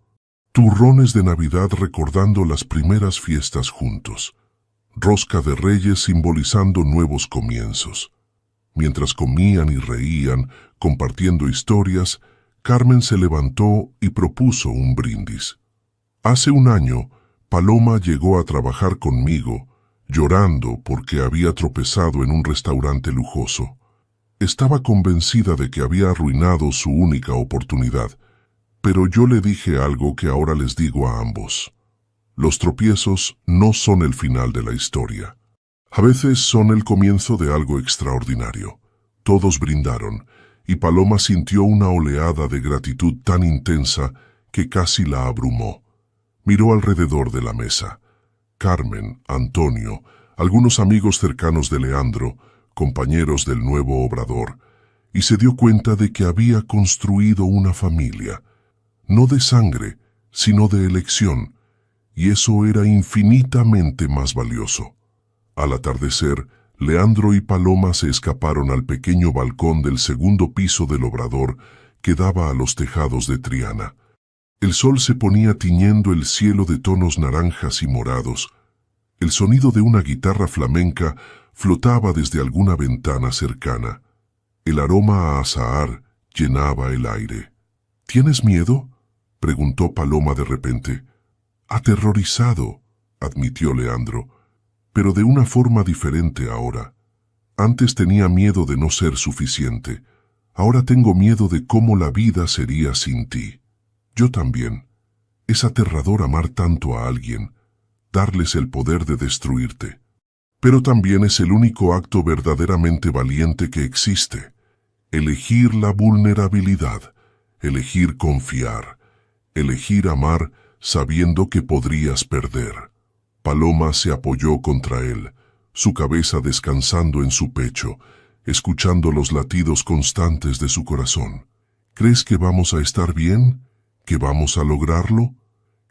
Turrones de Navidad recordando las primeras fiestas juntos. Rosca de Reyes simbolizando nuevos comienzos. Mientras comían y reían, compartiendo historias, Carmen se levantó y propuso un brindis. Hace un año, Paloma llegó a trabajar conmigo, llorando porque había tropezado en un restaurante lujoso. Estaba convencida de que había arruinado su única oportunidad, pero yo le dije algo que ahora les digo a ambos. Los tropiezos no son el final de la historia. A veces son el comienzo de algo extraordinario. Todos brindaron, y Paloma sintió una oleada de gratitud tan intensa que casi la abrumó. Miró alrededor de la mesa. Carmen, Antonio, algunos amigos cercanos de Leandro, compañeros del nuevo obrador. y se dio cuenta de que había construido una familia, no de sangre, sino de elección, y eso era infinitamente más valioso. Al atardecer, Leandro y Paloma se escaparon al pequeño balcón del segundo piso del obrador que daba a los tejados de Triana. El sol se ponía tiñendo el cielo de tonos naranjas y morados. El sonido de una guitarra flamenca flotaba desde alguna ventana cercana. El aroma a azahar llenaba el aire. ¿Tienes miedo?, preguntó Paloma de repente. Aterrorizado, admitió Leandro, pero de una forma diferente ahora. Antes tenía miedo de no ser suficiente. Ahora tengo miedo de cómo la vida sería sin ti. Yo también. Es aterrador amar tanto a alguien, darles el poder de destruirte. Pero también es el único acto verdaderamente valiente que existe. Elegir la vulnerabilidad, elegir confiar, elegir amar sabiendo que podrías perder. Paloma se apoyó contra él, su cabeza descansando en su pecho, escuchando los latidos constantes de su corazón. ¿Crees que vamos a estar bien? ¿Que vamos a lograrlo?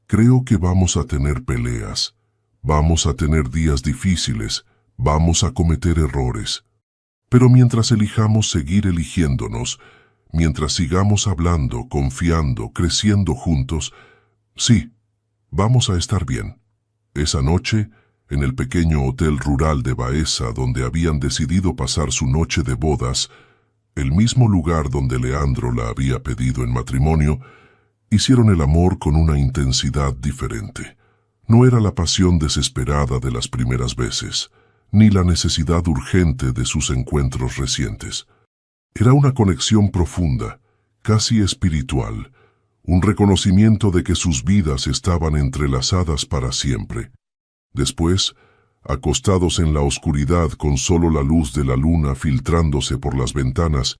Creo que vamos a tener peleas, vamos a tener días difíciles, vamos a cometer errores. Pero mientras elijamos seguir eligiéndonos, mientras sigamos hablando, confiando, creciendo juntos, sí, vamos a estar bien. Esa noche, en el pequeño hotel rural de Baeza donde habían decidido pasar su noche de bodas, el mismo lugar donde Leandro la había pedido en matrimonio, hicieron el amor con una intensidad diferente. No era la pasión desesperada de las primeras veces, ni la necesidad urgente de sus encuentros recientes. Era una conexión profunda, casi espiritual, un reconocimiento de que sus vidas estaban entrelazadas para siempre. Después, acostados en la oscuridad con solo la luz de la luna filtrándose por las ventanas,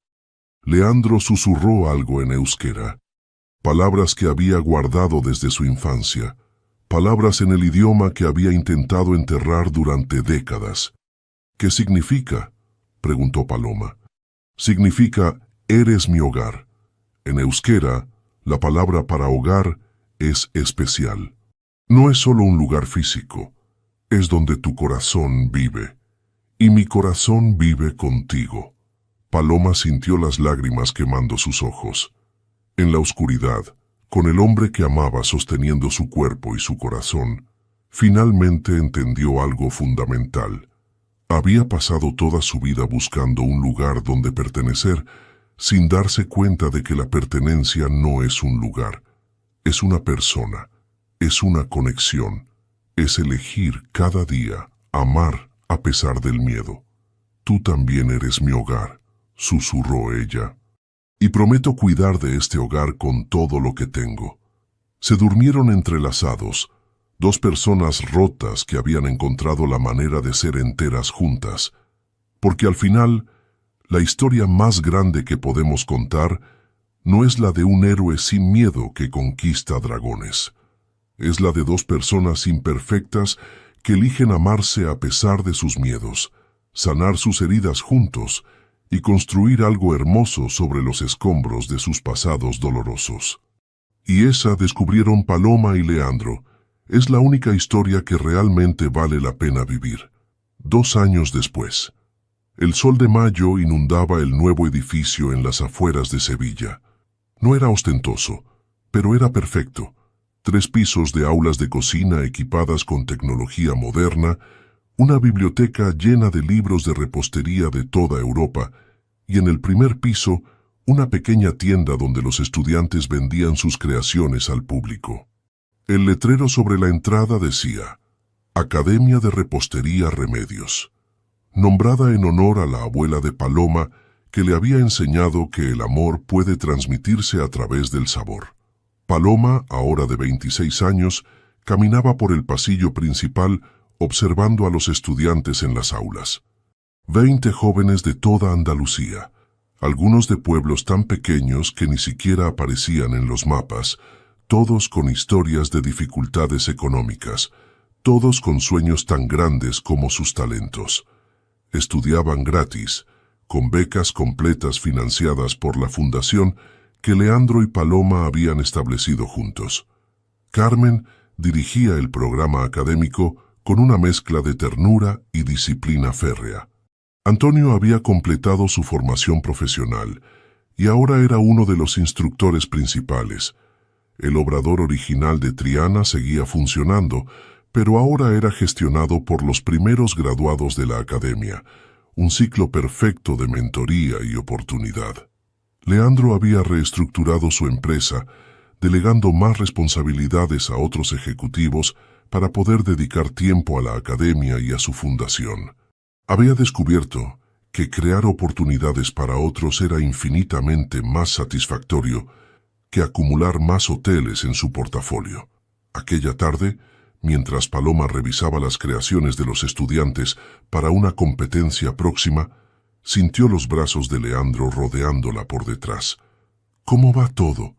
Leandro susurró algo en euskera, palabras que había guardado desde su infancia, palabras en el idioma que había intentado enterrar durante décadas. ¿Qué significa?, preguntó Paloma. Significa, eres mi hogar. En euskera, la palabra para hogar es especial. No es solo un lugar físico, es donde tu corazón vive. Y mi corazón vive contigo. Paloma sintió las lágrimas quemando sus ojos. En la oscuridad, con el hombre que amaba sosteniendo su cuerpo y su corazón, finalmente entendió algo fundamental. Había pasado toda su vida buscando un lugar donde pertenecer, sin darse cuenta de que la pertenencia no es un lugar, es una persona, es una conexión, es elegir cada día, amar a pesar del miedo. Tú también eres mi hogar, susurró ella. Y prometo cuidar de este hogar con todo lo que tengo. Se durmieron entrelazados, dos personas rotas que habían encontrado la manera de ser enteras juntas, porque al final, la historia más grande que podemos contar no es la de un héroe sin miedo que conquista dragones. Es la de dos personas imperfectas que eligen amarse a pesar de sus miedos, sanar sus heridas juntos y construir algo hermoso sobre los escombros de sus pasados dolorosos. Y esa, descubrieron Paloma y Leandro, es la única historia que realmente vale la pena vivir. 2 años después, el sol de mayo inundaba el nuevo edificio en las afueras de Sevilla. No era ostentoso, pero era perfecto. 3 pisos de aulas de cocina equipadas con tecnología moderna, una biblioteca llena de libros de repostería de toda Europa, y en el primer piso, una pequeña tienda donde los estudiantes vendían sus creaciones al público. El letrero sobre la entrada decía, Academia de Repostería Remedios, nombrada en honor a la abuela de Paloma, que le había enseñado que el amor puede transmitirse a través del sabor. Paloma, ahora de 26 años, caminaba por el pasillo principal observando a los estudiantes en las aulas. 20 jóvenes de toda Andalucía, algunos de pueblos tan pequeños que ni siquiera aparecían en los mapas, todos con historias de dificultades económicas, todos con sueños tan grandes como sus talentos. Estudiaban gratis, con becas completas financiadas por la fundación que Leandro y Paloma habían establecido juntos. Carmen dirigía el programa académico con una mezcla de ternura y disciplina férrea. Antonio había completado su formación profesional y ahora era uno de los instructores principales. El obrador original de Triana seguía funcionando, pero ahora era gestionado por los primeros graduados de la academia, un ciclo perfecto de mentoría y oportunidad. Leandro había reestructurado su empresa, delegando más responsabilidades a otros ejecutivos para poder dedicar tiempo a la academia y a su fundación. Había descubierto que crear oportunidades para otros era infinitamente más satisfactorio que acumular más hoteles en su portafolio. Aquella tarde, mientras Paloma revisaba las creaciones de los estudiantes para una competencia próxima, sintió los brazos de Leandro rodeándola por detrás. «¿Cómo va todo?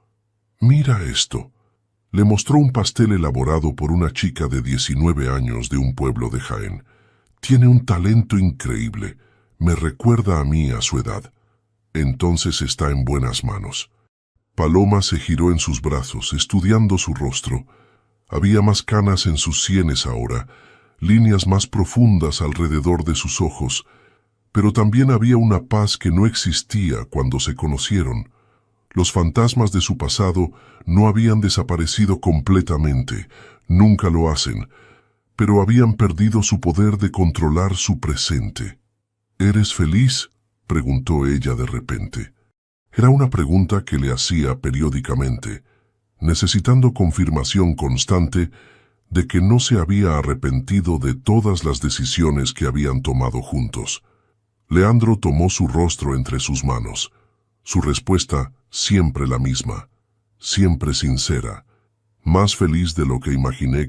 Mira esto». Le mostró un pastel elaborado por una chica de 19 años de un pueblo de Jaén. «Tiene un talento increíble. Me recuerda a mí a su edad. Entonces está en buenas manos». Paloma se giró en sus brazos, estudiando su rostro. Había más canas en sus sienes ahora, líneas más profundas alrededor de sus ojos, pero también había una paz que no existía cuando se conocieron. Los fantasmas de su pasado no habían desaparecido completamente, nunca lo hacen, pero habían perdido su poder de controlar su presente. «¿Eres feliz?», preguntó ella de repente. Era una pregunta que le hacía periódicamente, necesitando confirmación constante de que no se había arrepentido de todas las decisiones que habían tomado juntos. Leandro tomó su rostro entre sus manos. Su respuesta siempre la misma, siempre sincera, más feliz de lo que imaginé